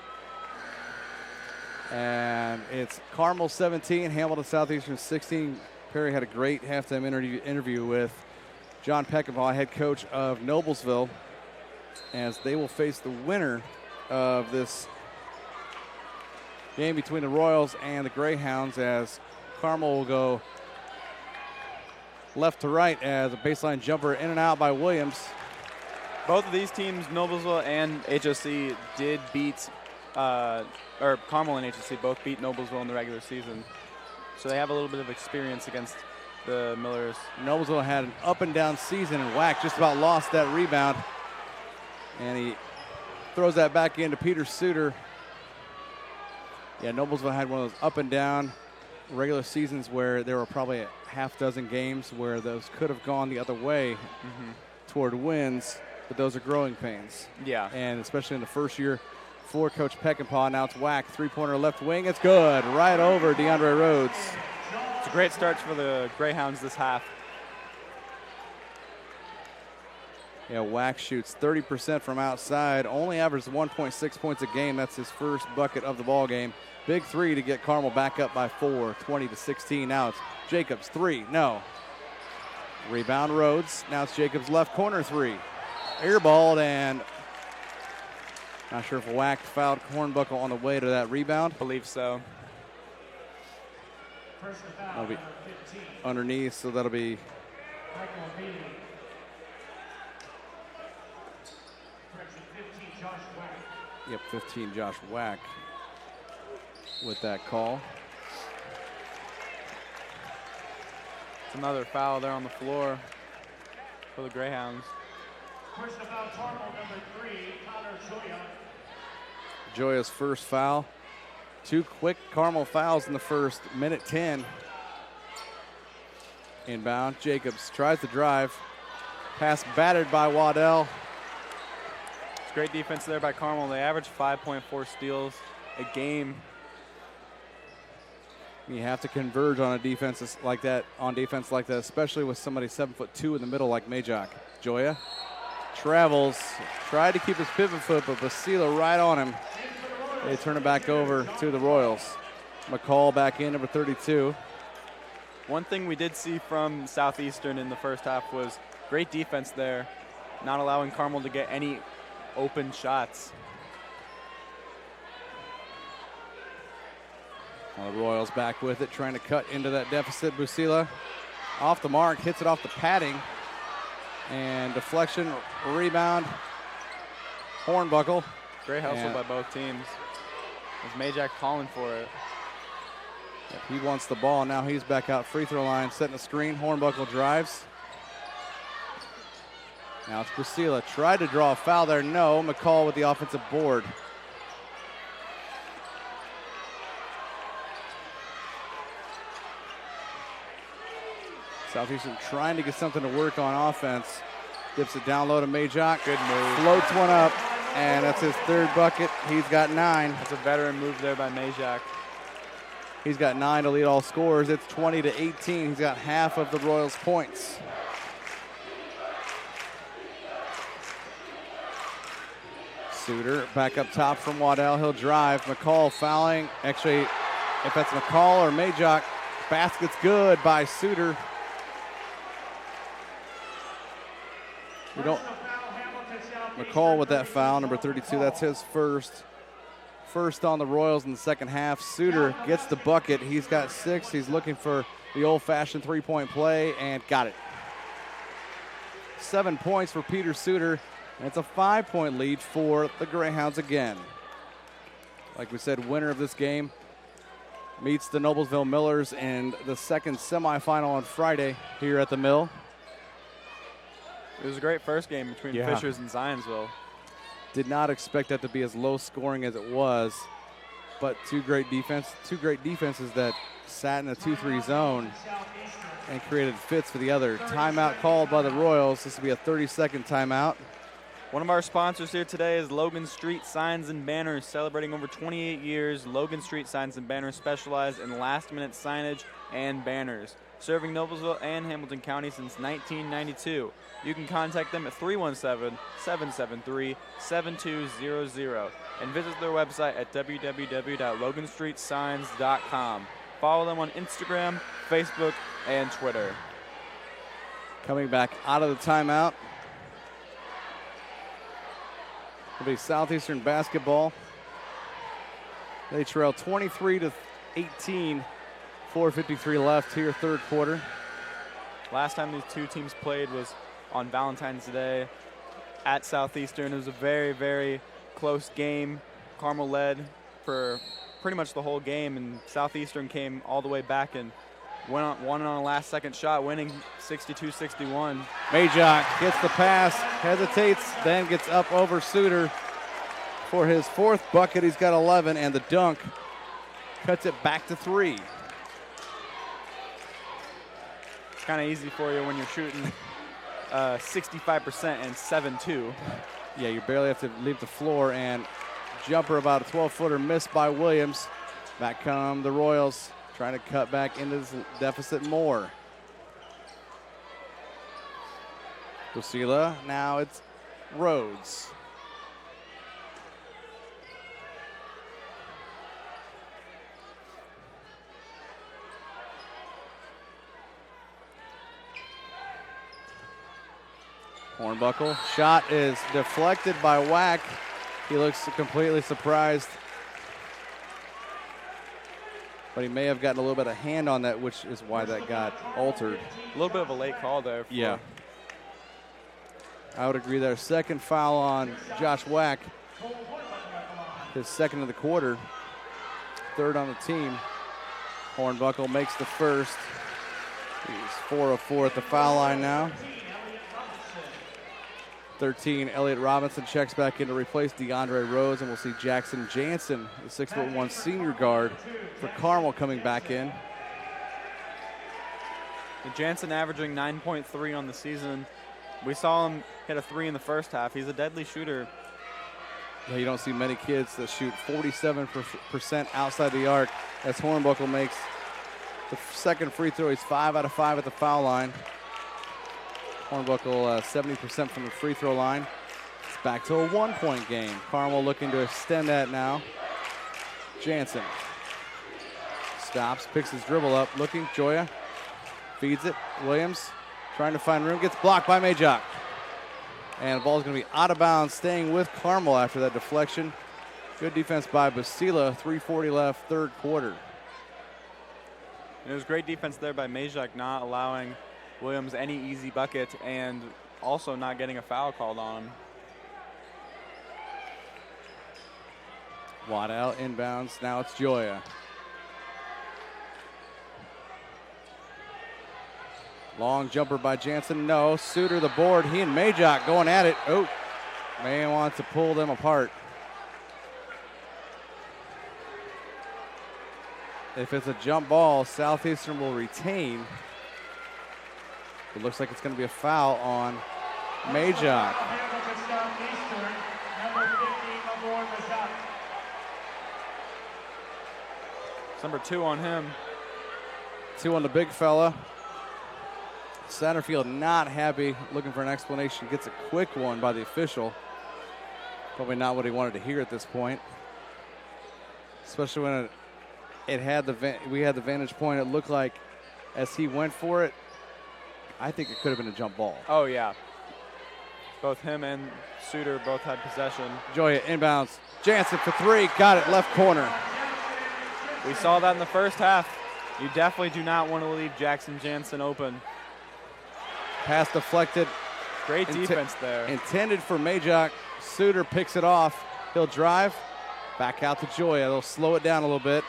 And it's Carmel 17, Hamilton Southeastern 16. Perry had a great halftime interview with John Peckinpah, head coach of Noblesville, as they will face the winner of this game between the Royals and the Greyhounds, as Carmel will go left to right as a baseline jumper in and out by Williams. Both of these teams, Noblesville and HSC, did beat, or Carmel and HSC both beat Noblesville in the regular season. So they have a little bit of experience against the Millers. Noblesville had an up and down season, and Wack just about lost that rebound. And he throws that back into Peter Suter. Yeah, Noblesville had one of those up and down regular seasons where there were probably a half dozen games where those could have gone the other way toward wins, but those are growing pains. Yeah. And especially in the first year for Coach Peckinpah. Now it's Wack, three-pointer left wing. It's good. Right over DeAndre Rhodes. It's a great start for the Greyhounds this half. Yeah, Wack shoots 30% from outside. Only averages 1.6 points a game. That's his first bucket of the ball game. Big three to get Carmel back up by 4, 20-16. Now it's Jacobs, three. No. Rebound Rhodes. Now it's Jacobs' left corner three. Airballed, and not sure if Wack fouled Hornbuckle on the way to that rebound. Believe so. That'll be underneath, so that'll be Yep, 15, Josh Wack with that call. It's another foul there on the floor for the Greyhounds. Personal foul, Carmel, number 3, Connor Joya. Joya's first foul. 2 quick Carmel fouls in the first, minute 10. Inbound, Jacobs tries to drive. Pass battered by Waddell. It's great defense there by Carmel. They average 5.4 steals a game. You have to converge on a defense like that, especially with somebody 7'2" in the middle like Majak. Joya travels, tried to keep his pivot foot, but Basila right on him. They turn it back over to the Royals. McCall back in, number 32. One thing we did see from Southeastern in the first half was great defense there, not allowing Carmel to get any open shots. Well, the Royals back with it, trying to cut into that deficit. Busila off the mark, hits it off the padding. And deflection, rebound, Hornbuckle. Great hustle by both teams. As Majak calling for it. He wants the ball. Now he's back out free throw line, setting a screen. Hornbuckle drives. Now it's Busila. Tried to draw a foul there. No. McCall with the offensive board. Southeastern trying to get something to work on offense. Dips it down low to Majak. Good move. Floats one up, and that's his third bucket. He's got 9. That's a veteran move there by Majak. He's got 9 to lead all scorers. It's 20-18. He's got half of the Royals' points. Suter back up top from Waddell. He'll drive. McCall fouling. Actually, if that's McCall or Majak, basket's good by Suter. We don't. McCall with that foul, number 32. That's his first. First on the Royals in the second half. Suter gets the bucket. He's got 6. He's looking for the old-fashioned three-point play and got it. 7 points for Peter Suter. And it's a 5-point lead for the Greyhounds again. Like we said, winner of this game meets the Noblesville Millers in the second semifinal on Friday here at the Mill. It was a great first game between Fishers and Zionsville. Did not expect that to be as low scoring as it was, but two great defenses that sat in a 2-3 zone and created fits for the other. Timeout called by the Royals. This will be a 30-second timeout. One of our sponsors here today is Logan Street Signs and Banners. Celebrating over 28 years, Logan Street Signs and Banners specialize in last-minute signage and banners, serving Noblesville and Hamilton County since 1992. You can contact them at 317-773-7200 and visit their website at www.loganstreetsigns.com. Follow them on Instagram, Facebook, and Twitter. Coming back out of the timeout will be Southeastern basketball. They trail 23-18, 4:53 left here, third quarter. Last time these two teams played was on Valentine's Day at Southeastern. It was a very, very close game. Carmel led for pretty much the whole game, and Southeastern came all the way back and won on a last-second shot, winning 62-61. Majak gets the pass, hesitates, then gets up over Suter for his 4th bucket. He's got 11, and the dunk cuts it back to 3. It's kind of easy for you when you're shooting 65% and 7-2. Yeah, you barely have to leave the floor, and jumper about a 12-footer missed by Williams. Back come the Royals, trying to cut back into this deficit more. Busila, now it's Rhodes. Hornbuckle, shot is deflected by Wack. He looks completely surprised. But he may have gotten a little bit of hand on that, which is why that got altered. A little bit of a late call there. Yeah. I would agree there. Second foul on Josh Wack. His second of the quarter, third on the team. Hornbuckle makes the first. He's 4 of 4 at the foul line now. 13, Elliott Robinson checks back in to replace DeAndre Rose, and we'll see Jackson Jansen, the 6'1" senior guard for Carmel, coming back in. And Jansen averaging 9.3 on the season. We saw him hit a 3 in the first half. He's a deadly shooter. Yeah, you don't see many kids that shoot 47% outside the arc, as Hornbuckle makes the second free throw. He's 5 out of 5 at the foul line. Hornbuckle 70% from the free throw line. It's back to a 1-point game. Carmel looking to extend that now. Jansen stops, picks his dribble up, looking. Joya feeds it. Williams trying to find room, gets blocked by Majok. And the ball's going to be out of bounds, staying with Carmel after that deflection. Good defense by Basila. 3:40 left, third quarter. And it was great defense there by Majok, not allowing Williams any easy bucket and also not getting a foul called on him. Waddell inbounds. Now it's Joya. Long jumper by Jansen. No. Suter the board. He and Majok going at it. Oh, man wants to pull them apart. If it's a jump ball, Southeastern will retain. It looks like it's going to be a foul on Majok. It's number 2 on him. 2 on the big fella. Centerfield not happy, looking for an explanation. Gets a quick one by the official. Probably not what he wanted to hear at this point. Especially when we had the vantage point. It looked like as he went for it, I think it could have been a jump ball. Oh, yeah. Both him and Suter both had possession. Joya inbounds. Jansen for 3. Got it, left corner. We saw that in the first half. You definitely do not want to leave Jackson Jansen open. Pass deflected. Great defense there. Intended for Majok. Suter picks it off. He'll drive. Back out to Joya. They'll slow it down a little bit.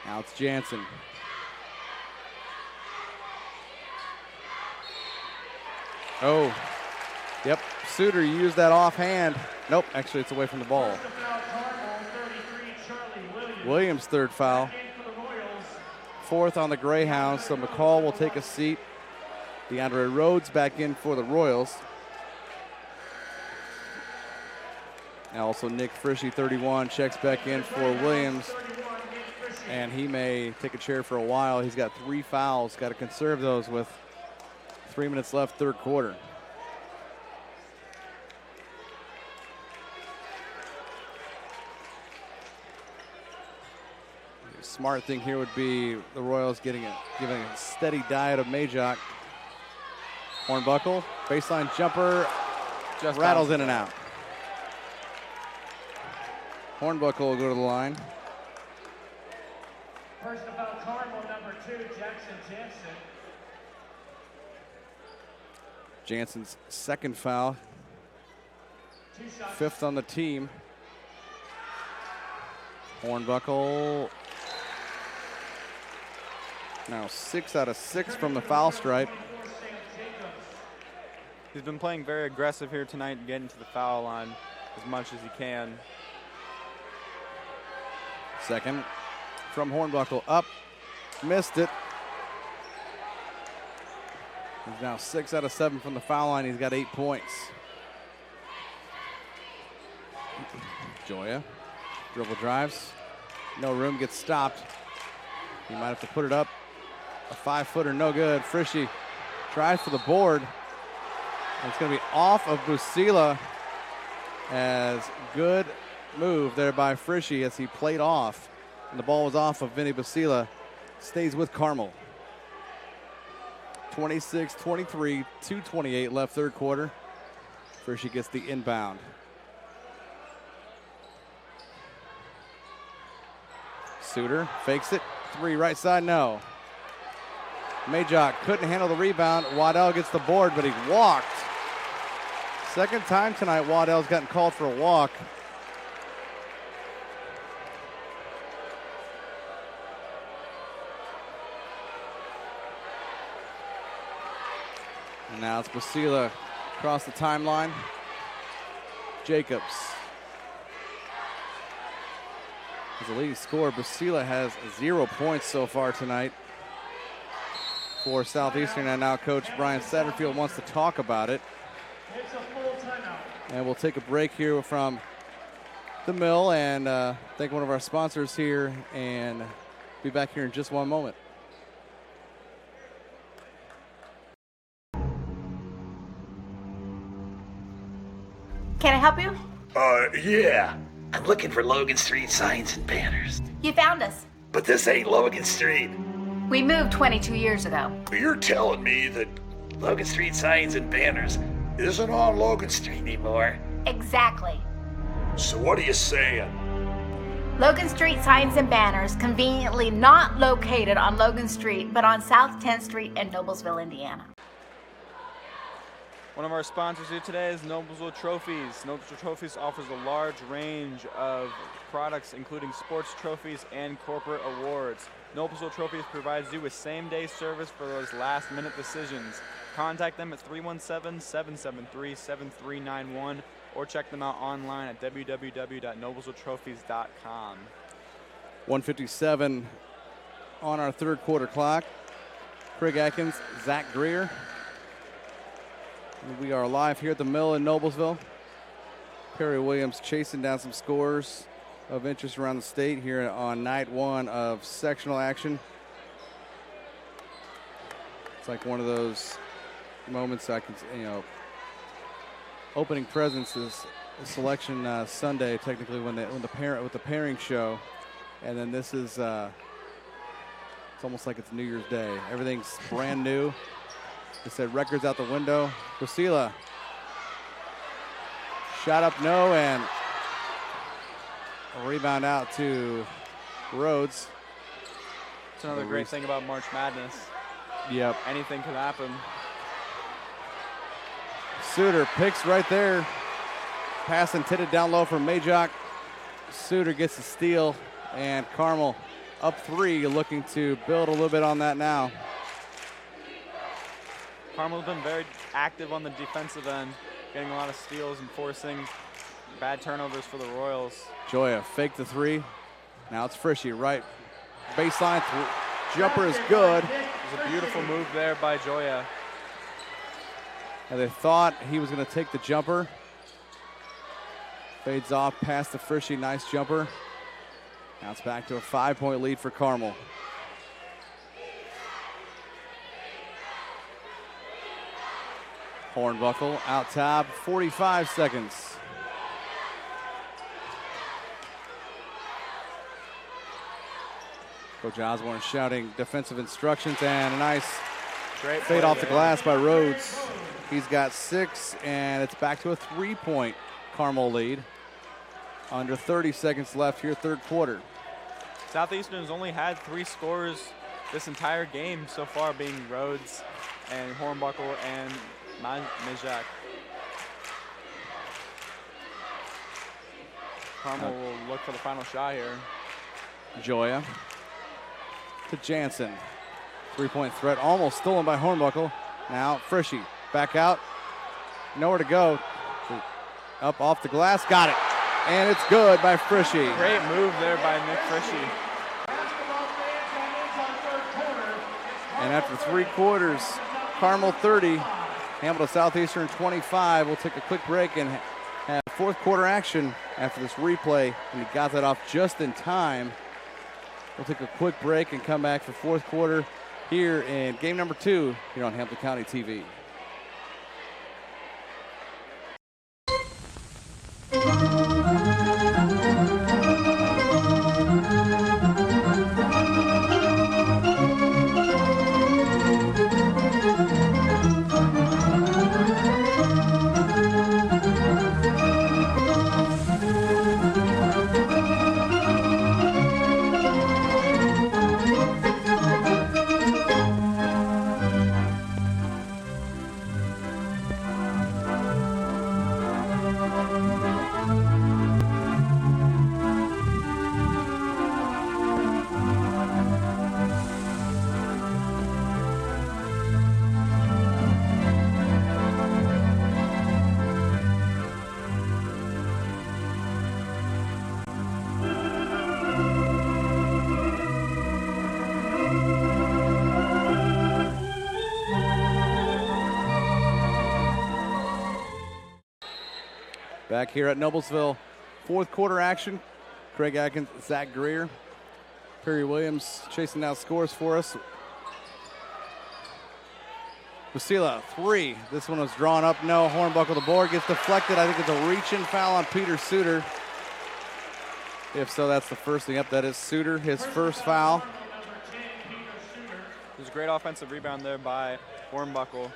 Now it's Jansen. Oh, yep. Suter used that offhand. Nope, actually it's away from the ball. Williams' third foul. 4th on the Greyhounds, so McCall will take a seat. DeAndre Rhodes back in for the Royals. And also Nick Frishy, 31, checks back in for Williams. And he may take a chair for a while. He's got 3 fouls. Got to conserve those with 3 minutes left, third quarter. The smart thing here would be the Royals giving a steady diet of Majok. Hornbuckle, baseline jumper, just rattles in and out. Hornbuckle will go to the line. First about Carmel, number 2, Jackson Jansen. Jansen's second foul. 5th on the team. Hornbuckle now 6 out of 6 from the foul stripe. He's been playing very aggressive here tonight, getting to the foul line as much as he can. Second from Hornbuckle, up, missed it. He's now 6 out of 7 from the foul line. He's got 8 points. Joya, dribble drives, no room, gets stopped. He might have to put it up. A 5-footer, no good. Frishy tries for the board. And it's going to be off of Busila. As good move there by Frishy as he played off. And the ball was off of Vinny Busila. Stays with Carmel. 26-23, 2:28 left, third quarter. Frishy gets the inbound. Suter fakes it. 3 right side, no. Majok couldn't handle the rebound. Waddell gets the board, but he walked. Second time tonight Waddell's gotten called for a walk. And now it's Basila across the timeline. Jacobs. As the leading scorer, Basila has 0 points so far tonight for Southeastern, and now Coach Brian Satterfield wants to talk about it. It's a full timeout. And we'll take a break here from the mill and thank one of our sponsors here and be back here in just one moment. Can I help you? Yeah. I'm looking for Logan Street signs and banners. You found us. But this ain't Logan Street. We moved 22 years ago. You're telling me that Logan Street signs and banners isn't on Logan Street anymore? Exactly. So what are you saying? Logan Street signs and banners conveniently not located on Logan Street, but on South 10th Street in Noblesville, Indiana. One of our sponsors here today is Noblesville Trophies. Noblesville Trophies offers a large range of products, including sports trophies and corporate awards. Noblesville Trophies provides you with same-day service for those last-minute decisions. Contact them at 317-773-7391 or check them out online at www.noblesvilletrophies.com. 1:57 on our third quarter clock. Craig Atkins, Zach Greer. We are live here at the mill in Noblesville. Perry Williams chasing down some scores of interest around the state here on night one of sectional action. It's like one of those moments I can, opening presents is selection Sunday, technically with the pairing show, and then this is it's almost like it's New Year's Day. Everything's brand new. They said records out the window. Basila shot up, no, and a rebound out to Rhodes. It's another great thing about March Madness. Yep. Anything could happen. Suter picks right there. Pass intended down low for Majok. Suter gets the steal, and Carmel up 3, looking to build a little bit on that now. Carmel's been very active on the defensive end, getting a lot of steals and forcing bad turnovers for the Royals. Joya faked the 3. Now it's Frishy, right baseline. Jumper is good. It was a beautiful move there by Joya. And they thought he was going to take the jumper. Fades off past the Frishy, nice jumper. Now it's back to a 5-point lead for Carmel. Hornbuckle out top, 45 seconds. Coach Osborne shouting defensive instructions, and a nice great fade play off the there. glass by Rhodes. He's got 6, and it's back to a 3-point Carmel lead. Under 30 seconds left here, third quarter. Southeastern has only had 3 scorers this entire game so far, being Rhodes and Hornbuckle and Majak. Carmel will look for the final shot here. Joya to Jansen. 3-point threat almost stolen by Hornbuckle. Now Frishy back out. Nowhere to go. Up off the glass. Got it. And it's good by Frishy. Great move there by Nick Frishy. And after 3 quarters, Carmel 30, Hamilton Southeastern 25. We'll take a quick break and have fourth quarter action after this replay. And he got that off just in time. We'll take a quick break and come back for fourth quarter here in game number 2 here on Hamilton County TV. Back here at Noblesville, fourth quarter action. Craig Atkins, Zach Greer, Perry Williams chasing down scores for us. Wasila, 3. This one was drawn up. No. Hornbuckle, the board gets deflected. I think it's a reach-in foul on Peter Suter. If so, that's the first thing up. That is Suter, his first foul. There's a great offensive rebound there by Hornbuckle.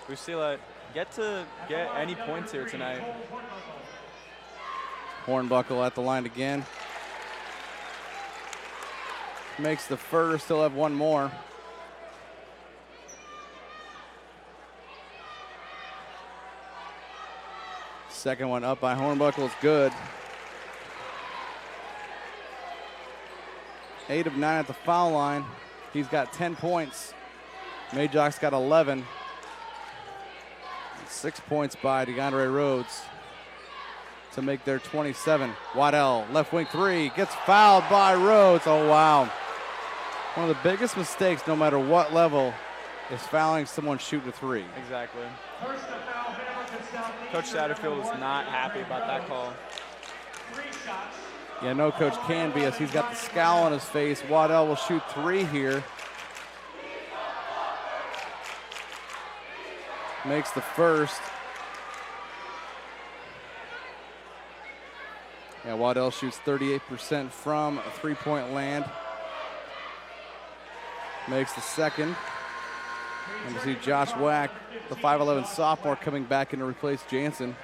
Wasila get any points here tonight. Hornbuckle at the line again. Makes the first. Still have one more. Second one up by Hornbuckle is good. 8 of 9 at the foul line. He's got 10 points. Majock's got 11. 6 points by DeAndre Rhodes to make their 27. Waddell, left wing 3, gets fouled by Rhodes. Oh, wow. One of the biggest mistakes, no matter what level, is fouling someone shooting a 3. Exactly. Coach Satterfield is not happy about that call. Yeah, no coach can be, as he's got the scowl on his face. Waddell will shoot 3 here. Makes the first. Yeah, Waddell shoots 38% from a three-point land. Makes the second. And we see Josh Wack, the 5'11 sophomore, coming back in to replace Jansen.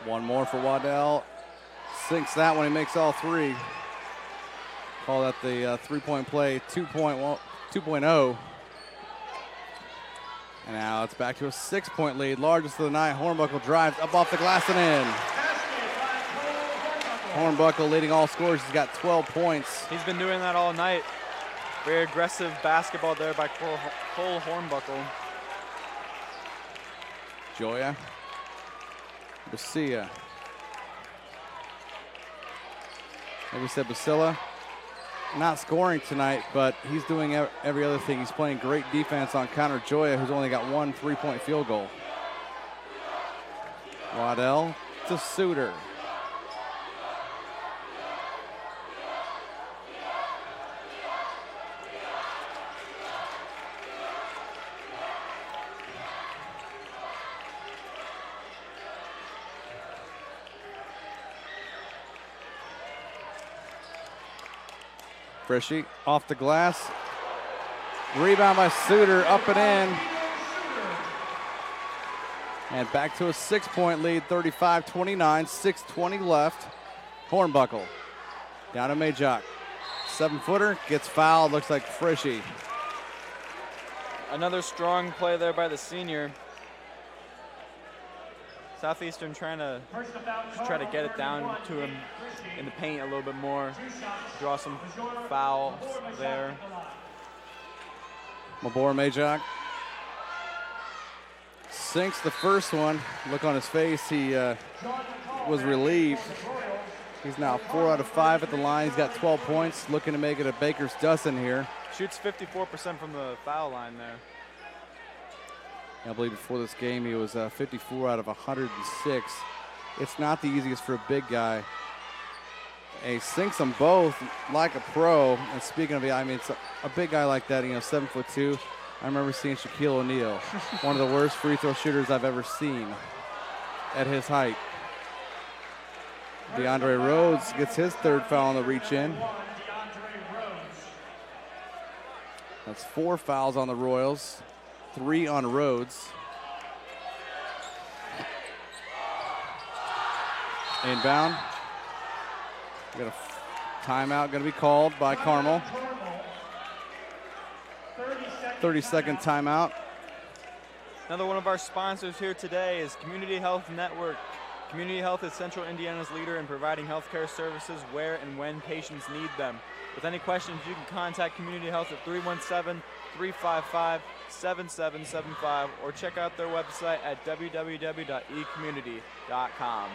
One more for Waddell. Sinks that one. He makes all 3. Call that the three-point play 2.0. And now it's back to a 6-point lead. Largest of the night. Hornbuckle drives up off the glass and in. Hornbuckle leading all scorers. He's got 12 points. He's been doing that all night. Very aggressive basketball there by Cole Hornbuckle. Joya. Basia. Like we said, Basila not scoring tonight, but he's doing every other thing. He's playing great defense on Connor Joya, who's only got 1 3-point field goal. Waddell to Suter. Frishy off the glass. Rebound by Suter, up and in. And back to a 6-point lead, 35-29, 6:20 left. Hornbuckle down to Majock. 7-footer, gets fouled, looks like Frishy. Another strong play there by the senior. Southeastern trying to get it down to him in the paint a little bit more. Draw some fouls there. Mabor Majock sinks the first one. Look on his face, he was relieved. He's now 4 out of 5 at the line. He's got 12 points, looking to make it a baker's dozen here. Shoots 54% from the foul line there. I believe before this game he was 54 out of 106. It's not the easiest for a big guy. And he sinks them both like a pro. And speaking of it, I mean, it's a big guy like that, 7'2". I remember seeing Shaquille O'Neal, one of the worst free throw shooters I've ever seen at his height. DeAndre Rhodes gets his 3rd foul on the reach in. That's 4 fouls on the Royals. 3 on Rhodes. Inbound. We got a timeout going to be called by Carmel. 30-second timeout. Another one of our sponsors here today is Community Health Network. Community Health is Central Indiana's leader in providing healthcare services where and when patients need them. With any questions, you can contact Community Health at 317-355-7775 or check out their website at www.ecommunity.com.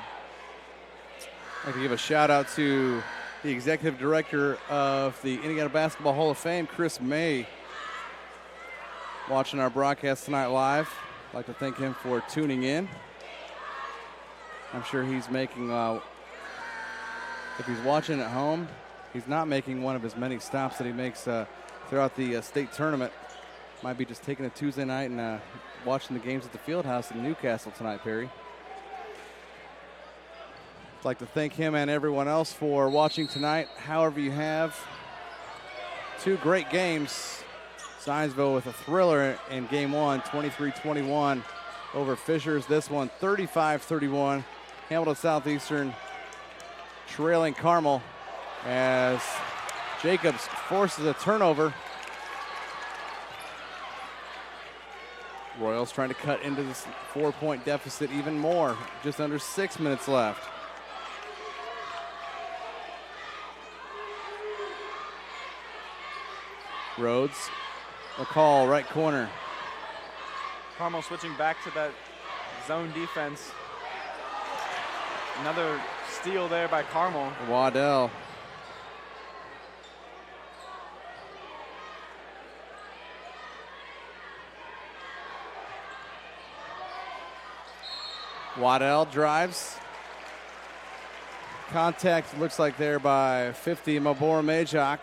I'd like to give a shout out to the executive director of the Indiana Basketball Hall of Fame, Chris May, watching our broadcast tonight live. I'd like to thank him for tuning in. I'm sure he's making, if he's watching at home, he's not making one of his many stops that he makes throughout the state tournament. Might be just taking a Tuesday night and watching the games at the Fieldhouse in Newcastle tonight, Perry. I'd like to thank him and everyone else for watching tonight. However you have, two great games. Zionsville with a thriller in game one, 23-21 over Fishers. This one, 35-31. Hamilton Southeastern trailing Carmel as Jacobs forces a turnover. Royals trying to cut into this 4-point deficit even more. Just under 6 minutes left. Rhodes, McCall, right corner. Carmel switching back to that zone defense. Another steal there by Carmel. Waddell. Waddell drives. Contact looks like there by 50, Mabor Majak.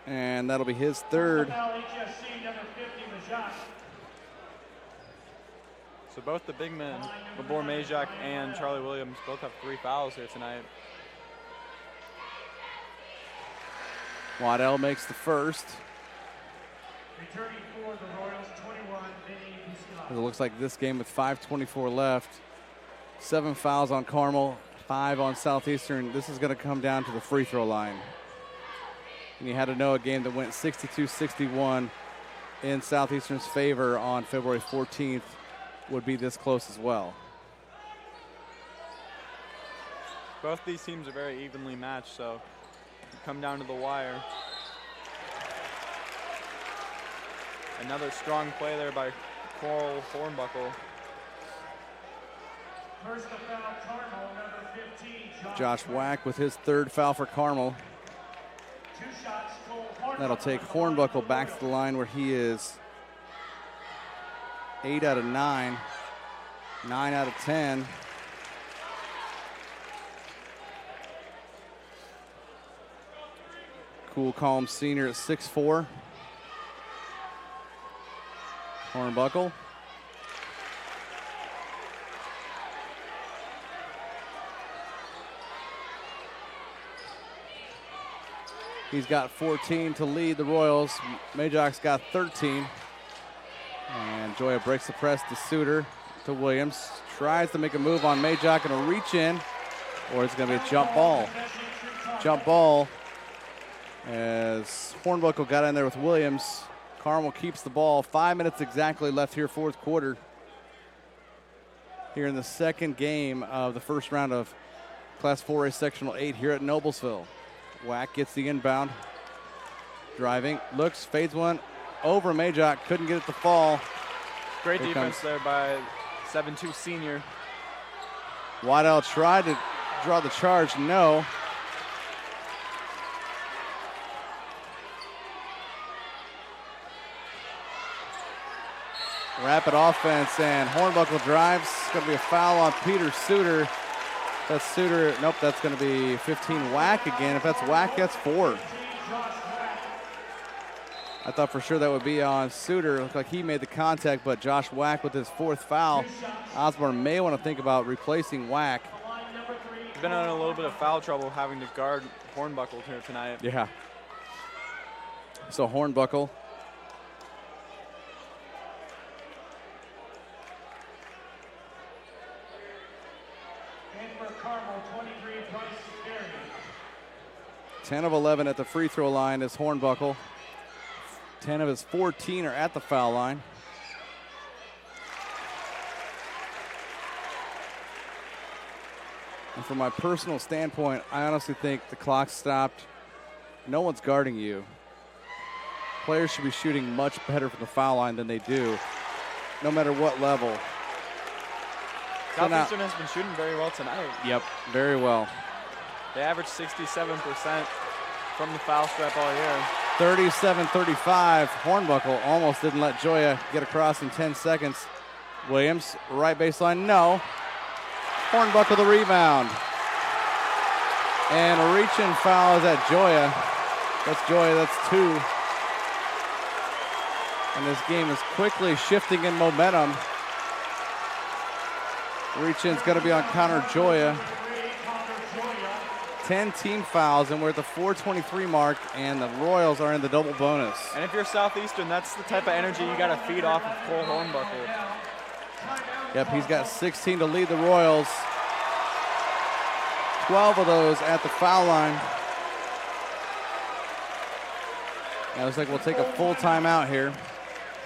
And that'll be his third. So both the big men, Mabor Majak and Charlie Williams, both have 3 fouls here tonight. Waddell makes the first. Returning for the Royals, 21, Vinny Buscaglia. It looks like this game with 5:24 left. 7 fouls on Carmel, 5 on Southeastern. This is going to come down to the free throw line. And you had to know a game that went 62-61 in Southeastern's favor on February 14th would be this close as well. Both these teams are very evenly matched, so come down to the wire. Another strong play there by Coral Hornbuckle. First to foul, Carmel, number 15. Josh Wack with his third foul for Carmel. 2 shots, Hornbuckle. That'll take Hornbuckle back to the line where he is 8 out of 9, 9 out of 10. Cool, calm senior at 6'4". Hornbuckle. He's got 14 to lead the Royals. Majak's got 13. And Joya breaks the press to Suter, to Williams. Tries to make a move on Majak and a reach in, or it's going to be a jump ball. Jump ball as Hornbuckle got in there with Williams. Carmel keeps the ball. 5 minutes exactly left here, fourth quarter. Here in the second game of the first round of Class 4A Sectional 8 here at Noblesville. Wack gets the inbound. Driving, looks, fades one over Majak. Couldn't get it to fall. Great defense there by 7'2" senior. Waddell tried to draw the charge, no. Rapid offense, and Hornbuckle drives. It's going to be a foul on Peter Suter. That's Suter. Nope, that's going to be 15 Wack again. If that's Wack, that's 4. I thought for sure that would be on Suter. It looked like he made the contact, but Josh Wack with his 4th foul. Osborne may want to think about replacing Wack. He's been in a little bit of foul trouble having to guard Hornbuckle here tonight. Yeah. So Hornbuckle. And for Carmel, 23, Bryce Berry. 10 of 11 at the free throw line is Hornbuckle. 10 of his 14 are at the foul line. And from my personal standpoint, I honestly think the clock stopped. No one's guarding you. Players should be shooting much better from the foul line than they do, no matter what level. Southeastern has been shooting very well tonight. Yep, very well. They average 67% from the foul stripe all year. 37-35. Hornbuckle almost didn't let Joya get across in 10 seconds. Williams, right baseline, no. Hornbuckle the rebound. And a reach-in foul is at Joya. That's Joya, that's 2. And this game is quickly shifting in momentum. Reach-in's gonna be on Connor Joya. 10 team fouls, and we're at the 4:23 mark, and the Royals are in the double bonus. And if you're Southeastern, that's the type of energy you got to feed off of Cole Hornbuckle. Yep, he's got 16 to lead the Royals. 12 of those at the foul line. Now it looks like we'll take a full timeout here.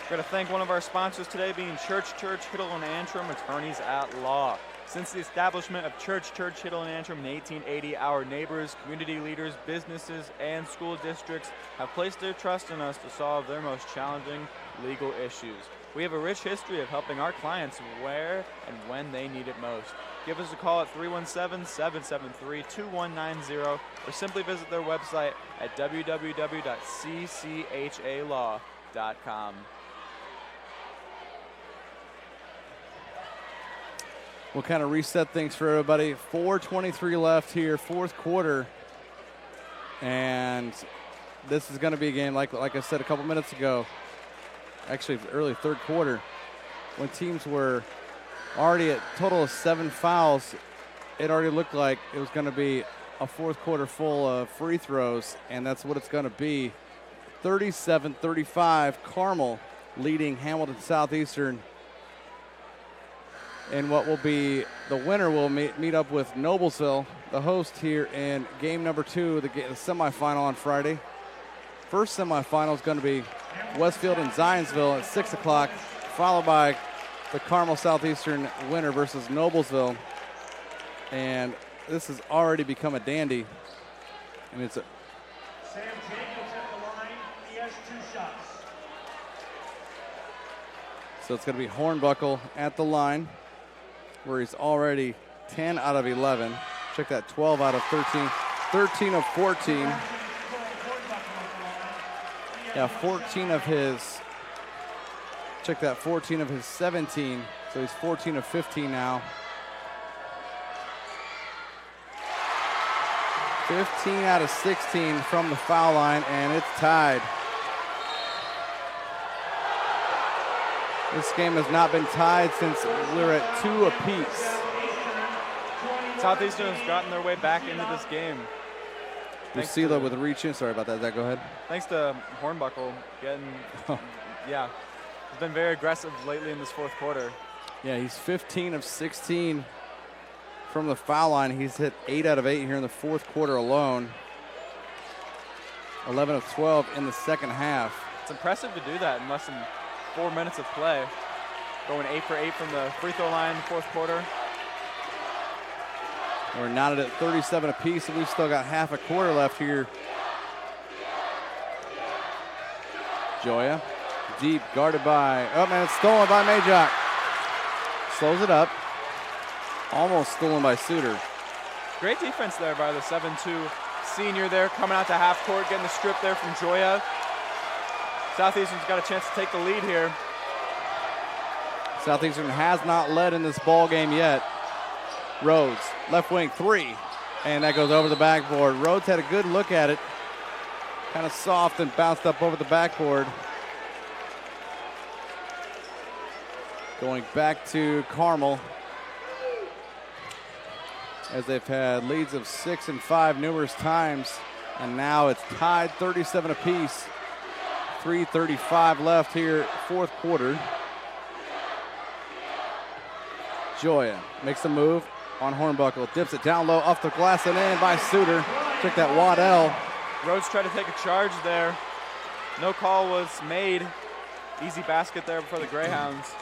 We're going to thank one of our sponsors today, being Church, Hiddle, and Antrim, attorneys at law. Since the establishment of Church, Hiddle, and Antrim in 1880, our neighbors, community leaders, businesses, and school districts have placed their trust in us to solve their most challenging legal issues. We have a rich history of helping our clients where and when they need it most. Give us a call at 317-773-2190 or simply visit their website at www.cchalaw.com. We'll kind of reset things for everybody. 4:23 left here, fourth quarter. And this is going to be a game, like I said a couple minutes ago, actually early third quarter, when teams were already at a total of 7 fouls. It already looked like it was going to be a fourth quarter full of free throws, and that's what it's going to be. 37-35, Carmel leading Hamilton Southeastern. And what will be the winner will meet up with Noblesville, the host here in game number 2, the semifinal on Friday. First semifinal is going to be Westfield and Zionsville at 6 o'clock, followed by the Carmel Southeastern winner versus Noblesville. And this has already become a dandy. And it's a Sam Jacobs at the line. He has 2 shots. So it's going to be Hornbuckle at the line, where he's already 10 out of 11. Check that, 12 out of 13. 13 of 14. Yeah, 14 of his, check that, 14 of his 17. So he's 14 of 15 now. 15 out of 16 from the foul line, and it's tied. This game has not been tied since we're at 2 apiece. Southeastern has gotten their way back into this game. Lucila with a reach in. Sorry about that. Zach, go ahead. Thanks to Hornbuckle getting, yeah, he's been very aggressive lately in this fourth quarter. Yeah, he's 15 of 16 from the foul line. He's hit 8 out of 8 here in the fourth quarter alone. 11 of 12 in the second half. It's impressive to do that in less than 4 minutes of play. Going 8 for 8 from the free throw line in the fourth quarter. We're knotted at 37 apiece, and we've still got half a quarter left here. Joya, deep, guarded by, oh man, it's stolen by Majok. Slows it up. Almost stolen by Suter. Great defense there by the 7'2" senior there, coming out to half court, getting the strip there from Joya. Southeastern's got a chance to take the lead here. Southeastern has not led in this ball game yet. Rhodes, left wing 3, and that goes over the backboard. Rhodes had a good look at it. Kind of soft and bounced up over the backboard. Going back to Carmel, as they've had leads of 6 and 5 numerous times, and now it's tied 37 apiece. 3:35 left here, fourth quarter. Joya makes a move on Hornbuckle, dips it down low, off the glass and in by Suter. Check that, Waddell. Rhodes tried to take a charge there. No call was made. Easy basket there for the Greyhounds.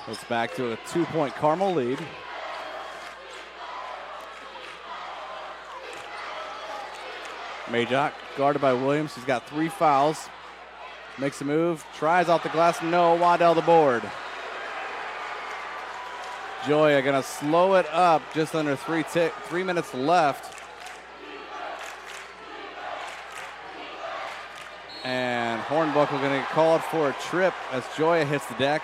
Goes back to a 2-point Carmel lead. Majok guarded by Williams. He's got 3 fouls. Makes a move, tries off the glass, no. Waddell the board. Joya going to slow it up, just under 3 minutes left. And Hornbuckle going to get called for a trip as Joya hits the deck.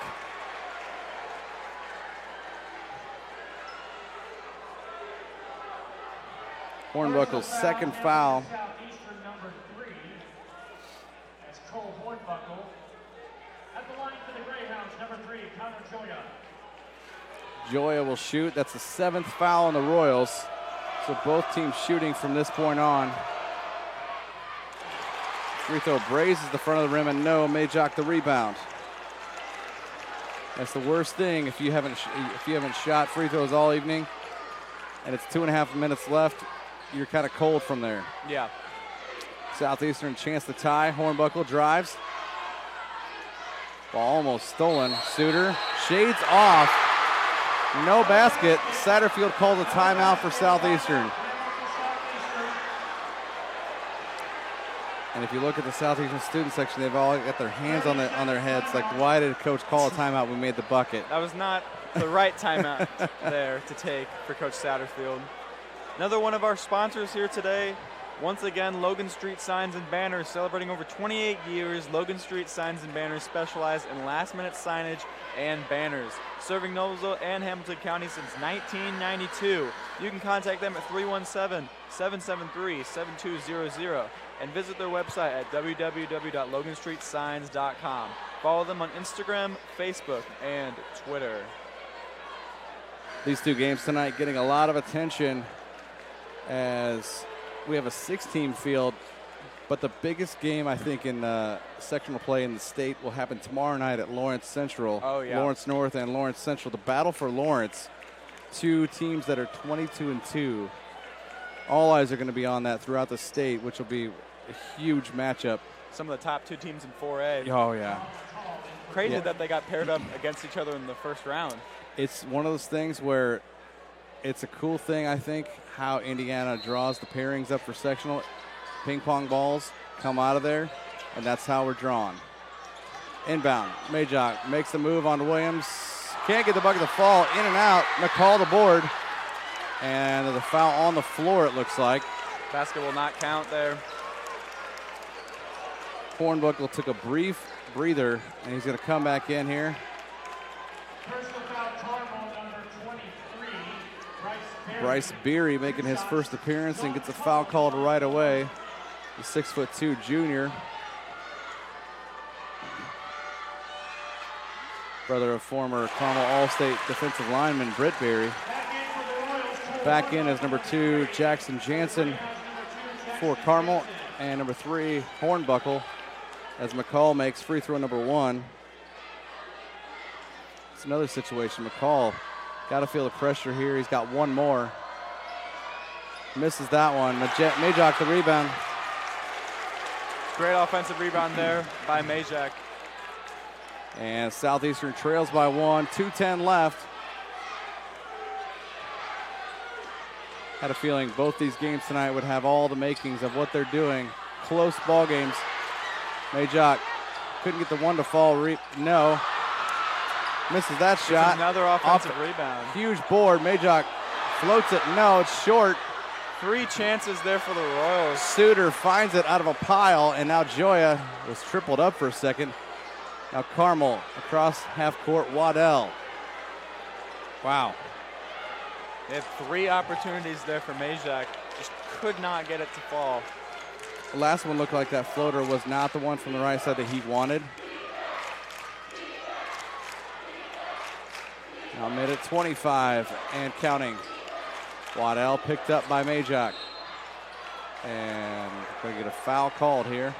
Hornbuckle's second foul. Southeastern number 3. That's Cole Hornbuckle. At the line for the Greyhounds, number 3, Connor Joya. Joya will shoot. That's the 7th foul on the Royals. So both teams shooting from this point on. Free throw grazes the front of the rim, and no, Majok the rebound. That's the worst thing if you haven't shot free throws all evening, and it's 2.5 minutes left. You're kind of cold from there. Yeah. Southeastern chance to tie. Hornbuckle drives. Ball almost stolen. Suter shades off. No basket. Satterfield calls a timeout for Southeastern. And if you look at the Southeastern student section, they've all got their hands on their heads. Like, why did coach call a timeout? We made the bucket. That was not the right timeout there to take for Coach Satterfield. Another one of our sponsors here today. Once again, Logan Street Signs and Banners, celebrating over 28 years. Logan Street Signs and Banners specialize in last-minute signage and banners, serving Noblesville and Hamilton County since 1992. You can contact them at 317-773-7200 and visit their website at www.loganstreetsigns.com. Follow them on Instagram, Facebook, and Twitter. These two games tonight getting a lot of attention as we have a 6-team field, but the biggest game, I think, in sectional play in the state will happen tomorrow night at Lawrence Central. Oh, yeah. Lawrence North and Lawrence Central. The battle for Lawrence, two teams that are 22-2. All eyes are going to be on that throughout the state, which will be a huge matchup. Some of the top 2 teams in 4A. Oh, yeah. Crazy that they got paired up against each other in the first round. It's one of those things where it's a cool thing, I think, how Indiana draws the pairings up for sectional. Ping pong balls come out of there, and that's how we're drawn. Inbound, Majok makes the move on Williams. Can't get the bucket to fall, in and out. McCall the board, and the foul on the floor, it looks like. Basket will not count there. Hornbuckle took a brief breather, and he's going to come back in here. Personal foul, Carmel, number 23, Bryce Beery making his first appearance and gets a foul called right away. The 6'2" junior. Brother of former Carmel All-State defensive lineman Britt Beery. Back in as number 2, Jackson Jansen for Carmel, and number 3, Hornbuckle, as McCall makes free throw number 1. It's another situation. McCall got to feel the pressure here. He's got one more. Misses that one. Majok the rebound. Great offensive rebound there by Majak. And Southeastern trails by 1. 2:10 left. Had a feeling both these games tonight would have all the makings of what they're doing. Close ball games. Majok couldn't get the one to fall. No. Misses that shot. Another offensive rebound. Huge board. Majok floats it. No, it's short. 3 chances there for the Royals. Suter finds it out of a pile, and now Joya was tripled up for a second. Now Carmel across half court. Waddell. Wow. They had 3 opportunities there for Majak. Just could not get it to fall. The last one looked like that floater was not the one from the right side that he wanted. Now mid at 25 and counting. Waddell picked up by Majok. And going to get a foul called here.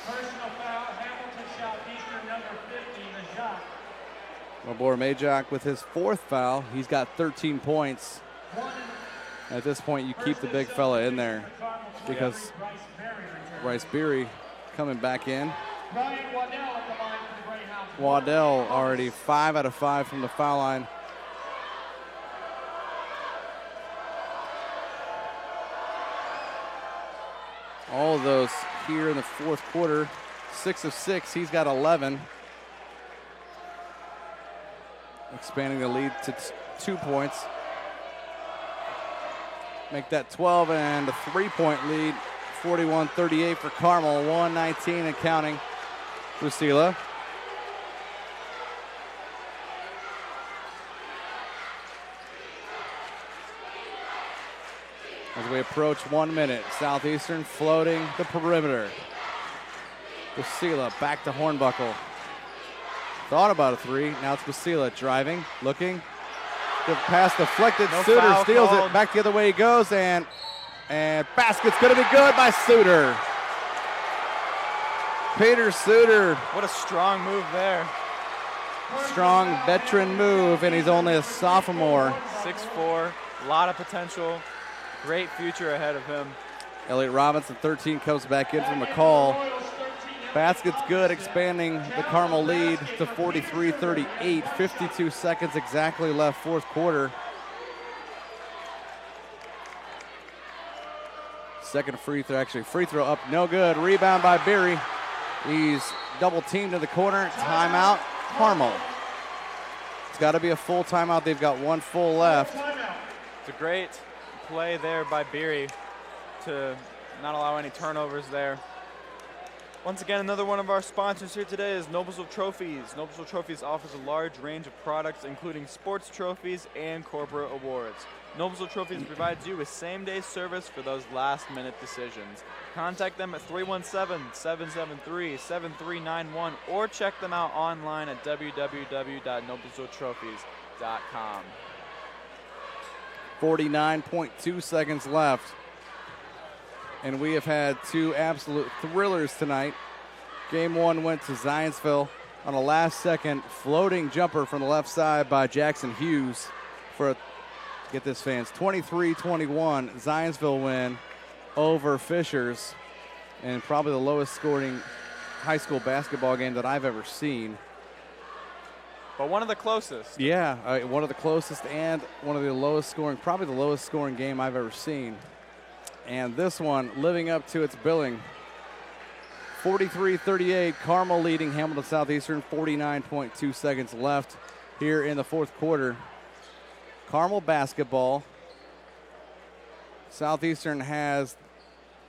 Personal foul, Hamilton Southeastern, number 50, Majok. My boy Majok with his 4th foul. He's got 13 points. At this point, you keep the big fella in there because Bryce Beery coming back in. Ryan Waddell at the line for the Greyhounds. Waddell already 5 out of 5 from the foul line. All of those here in the 4th quarter. 6 of 6, he's got 11. Expanding the lead to 2 points. Make that 12 and a 3-point lead. 41-38 for Carmel, 119 and counting. Lucila. As we approach 1 minute, Southeastern floating the perimeter. Lucila back to Hornbuckle. Thought about a three. Now it's Lucila driving, looking. The pass deflected. No Suter foul steals called. it. Back the other way he goes, and basket's going to be good by Suter. Peter Suter. What a strong move there. Strong veteran move, and he's only a sophomore. 6'4", a lot of potential. Great future ahead of him. Elliot Robinson, 13, comes back in from McCall. Basket's good, expanding the Carmel lead to 43-38. 52 seconds exactly left, fourth quarter. Second free throw up, no good. Rebound by Beery. He's double teamed in the corner. Timeout, Carmel. It's got to be a full timeout. They've got one full left. It's a great play there by Beery to not allow any turnovers there. Once again, another one of our sponsors here today is Noblesville Trophies. Noblesville Trophies offers a large range of products, including sports trophies and corporate awards. Noblesville Trophies provides you with same-day service for those last-minute decisions. Contact them at 317-773-7391 or check them out online at www.noblesvilletrophies.com. 49.2 seconds left. And we have had two absolute thrillers tonight. Game one went to Zionsville on a last-second floating jumper from the left side by Jackson Hughes for a, get this fans, 23-21 Zionsville win over Fishers, and probably the lowest scoring high school basketball game that I've ever seen. But one of the closest. Yeah, one of the closest and one of the lowest scoring, probably the lowest scoring game I've ever seen. And this one living up to its billing. 43-38, Carmel leading Hamilton Southeastern, 49.2 seconds left here in the fourth quarter. Carmel basketball. Southeastern has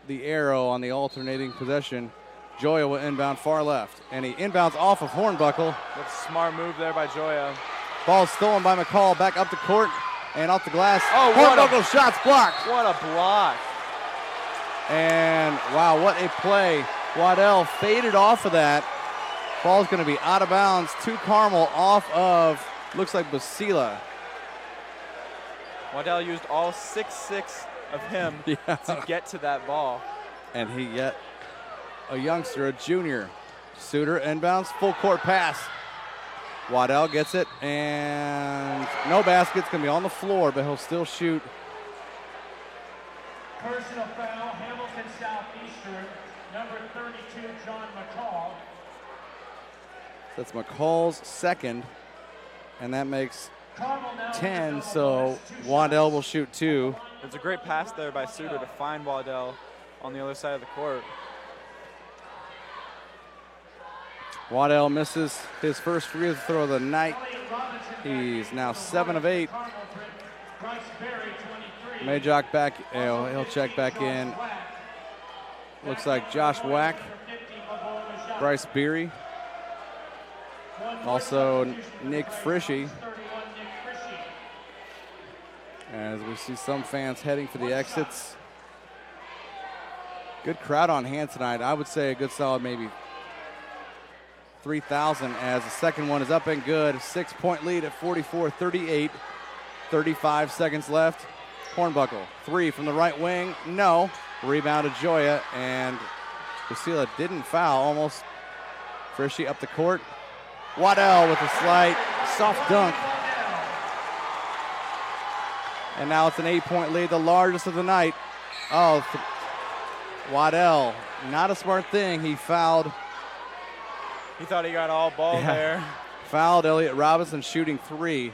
the arrow on the alternating possession. Joya will inbound far left, and he inbounds off of Hornbuckle. That's a smart move there by Joya. Ball stolen by McCall, back up the court and off the glass. Oh, Hornbuckle shot's blocked. What a block. And wow, what a play. Waddell faded off of that. Ball's going to be out of bounds to Carmel off of, looks like Basila. Waddell used all 6'6" of him to get to that ball. And he yet a youngster, a junior. Suter inbounds, full court pass. Waddell gets it, and no basket's going to be on the floor, but he'll still shoot. Personal foul, Hamilton Southeastern, number 32, John McCall. That's McCall's second, and that makes 10, so Waddell will shoot two. It's a great pass there by Suter to find Waddell on the other side of the court. Waddell misses his first free throw of the night. He's now 7 of 8. Majok back, he'll check back in. Looks like Josh Wack, Bryce Beery, also Nick Frishy. As we see some fans heading for the exits. Good crowd on hand tonight. I would say a good solid maybe 3,000 as the second one is up and good. 6-point lead at 44-38. 35 seconds left. Hornbuckle, three from the right wing. No. Rebound to Joya, and Basila didn't foul. Almost. Frishy up the court. Waddell with a slight soft dunk. And now it's an 8-point lead, the largest of the night. Oh, Waddell, not a smart thing. He fouled. He thought he got all ball there. Fouled Elliot Robinson shooting three.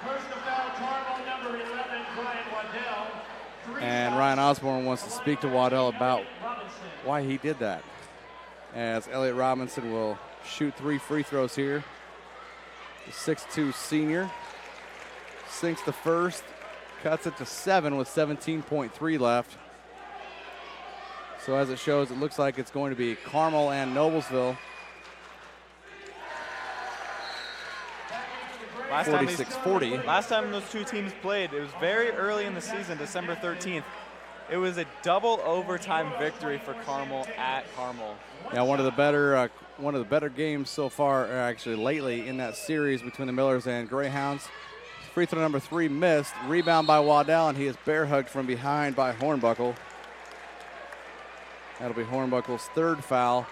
Personal foul, Carmel, number 11, Brian Waddell. And Ryan Osborne wants to speak to Waddell about why he did that. As Elliot Robinson will shoot 3 free throws here. The 6'2 senior sinks the first, cuts it to 7 with 17.3 left. So as it shows, it looks like it's going to be Carmel and Noblesville. 46-40. Last time those two teams played, it was very early in the season, December 13th. It was a double overtime victory for Carmel at Carmel. Yeah, one of the better games so far, actually lately, in that series between the Millers and Greyhounds. Free throw number 3 missed. Rebound by Waddell, and he is bear hugged from behind by Hornbuckle. That'll be Hornbuckle's third foul.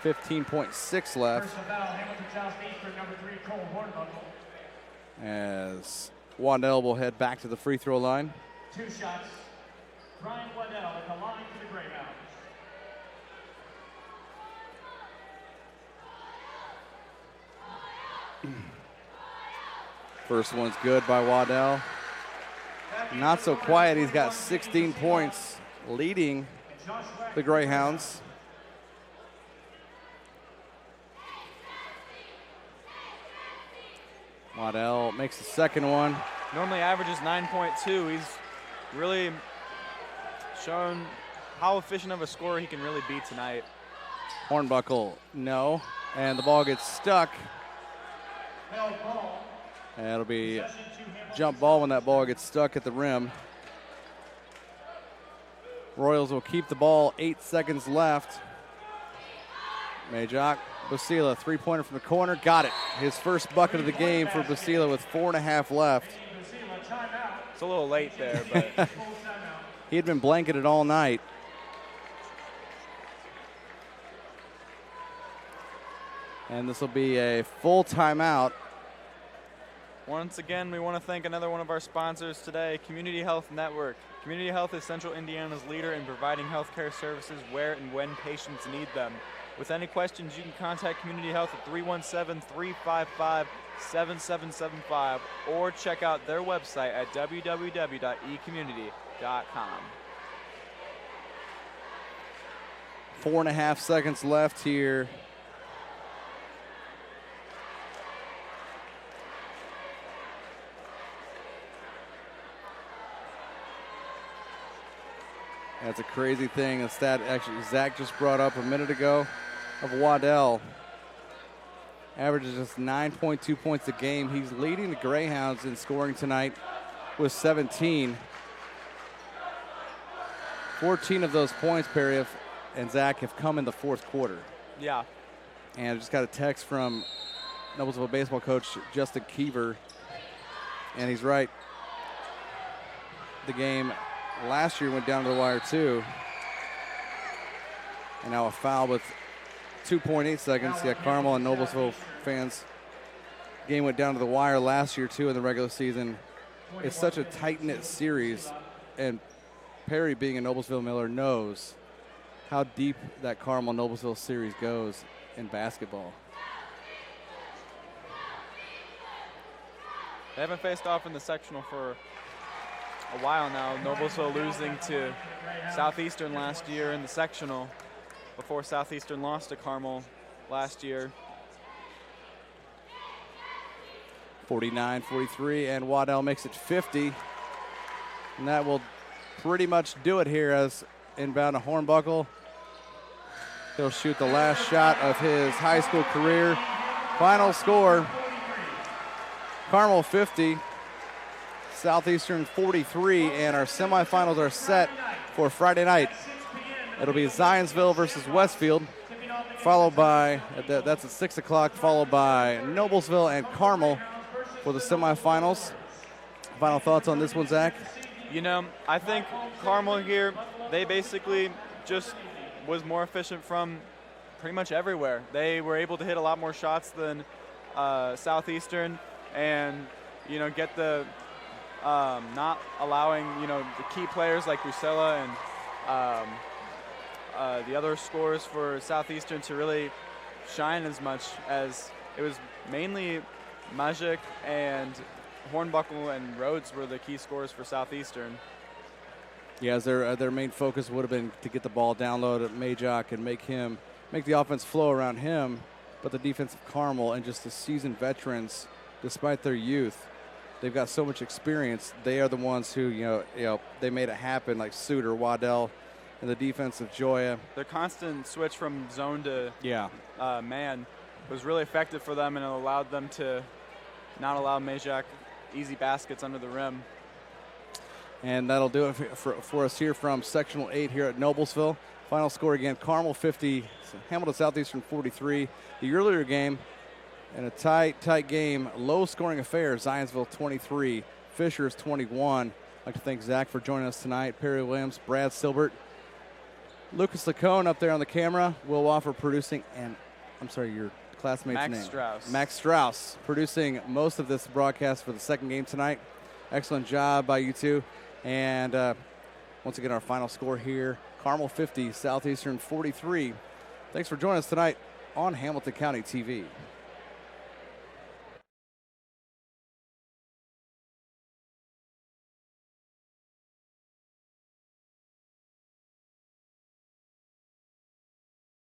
15.6 left. Personal foul, Hamilton Southeastern, number 3, Cole Hornbuckle. As Waddell will head back to the free throw line. 2 shots. Brian Waddell at the line for the Greyhounds. First one's good by Waddell. Not so quiet. He's got 16 points, leading the Greyhounds. Waddell makes the second one. Normally averages 9.2. He's really shown how efficient of a scorer he can really be tonight. Hornbuckle, no. And the ball gets stuck. And it'll be jump ball when that ball gets stuck at the rim. Royals will keep the ball, 8 seconds left. Majok, Basila, three-pointer from the corner, got it. His first bucket of the game for Basila with 4.5 left. It's a little late there, but he had been blanketed all night. And this will be a full timeout. Once again, we want to thank another one of our sponsors today, Community Health Network. Community Health is Central Indiana's leader in providing health care services where and when patients need them. With any questions, you can contact Community Health at 317-355-7775 or check out their website at www.ecommunity.com. 4.5 seconds left here. That's a crazy thing. A stat actually Zach just brought up a minute ago of Waddell. Averages just 9.2 points a game. He's leading the Greyhounds in scoring tonight with 17. 14 of those points, Perry and Zach, have come in the fourth quarter. Yeah. And I just got a text from Noblesville baseball coach Justin Keever, and he's right. The game last year went down to the wire too. And now a foul with 2.8 seconds. Yeah, Carmel and Noblesville fans. Game went down to the wire last year too in the regular season. It's such a tight-knit series, and Perry, being a Noblesville Miller, knows how deep that Carmel-Noblesville series goes in basketball. They haven't faced off in the sectional for a while now. Noblesville losing to Southeastern last year in the sectional before Southeastern lost to Carmel last year. 49-43, and Waddell makes it 50. And that will pretty much do it here as inbound to Hornbuckle. He'll shoot the last shot of his high school career. Final score, Carmel 50, Southeastern 43, and our semifinals are set for Friday night. It'll be Zionsville versus Westfield, followed by, that's at 6 o'clock, followed by Noblesville and Carmel for the semifinals. Final thoughts on this one, Zach? You know, I think Carmel here, they basically just was more efficient from pretty much everywhere. They were able to hit a lot more shots than Southeastern, and, you know, get the not allowing, you know, the key players like Rusella and the other scorers for Southeastern to really shine as much, as it was mainly Majik and Hornbuckle and Rhodes were the key scorers for Southeastern. Yeah, their main focus would have been to get the ball down low to Majok and make the offense flow around him. But the defense of Carmel and just the seasoned veterans despite their youth, they've got so much experience. They are the ones who, they made it happen, like Suter, Waddell, and the defense of Joya. Their constant switch from zone to man was really effective for them, and it allowed them to not allow Majak easy baskets under the rim. And that'll do it for us here from Sectional 8 here at Noblesville. Final score again, Carmel 50, Hamilton Southeastern 43. The earlier game, in a tight game, low-scoring affair, Zionsville 23, Fishers 21. I'd like to thank Zach for joining us tonight, Perry Williams, Brad Silbert, Lucas Lacone up there on the camera, Will Woffer producing, and I'm sorry, your classmate's name. Max Strauss. Max Strauss producing most of this broadcast for the second game tonight. Excellent job by you two. And once again, our final score here, Carmel 50, Southeastern 43. Thanks for joining us tonight on Hamilton County TV.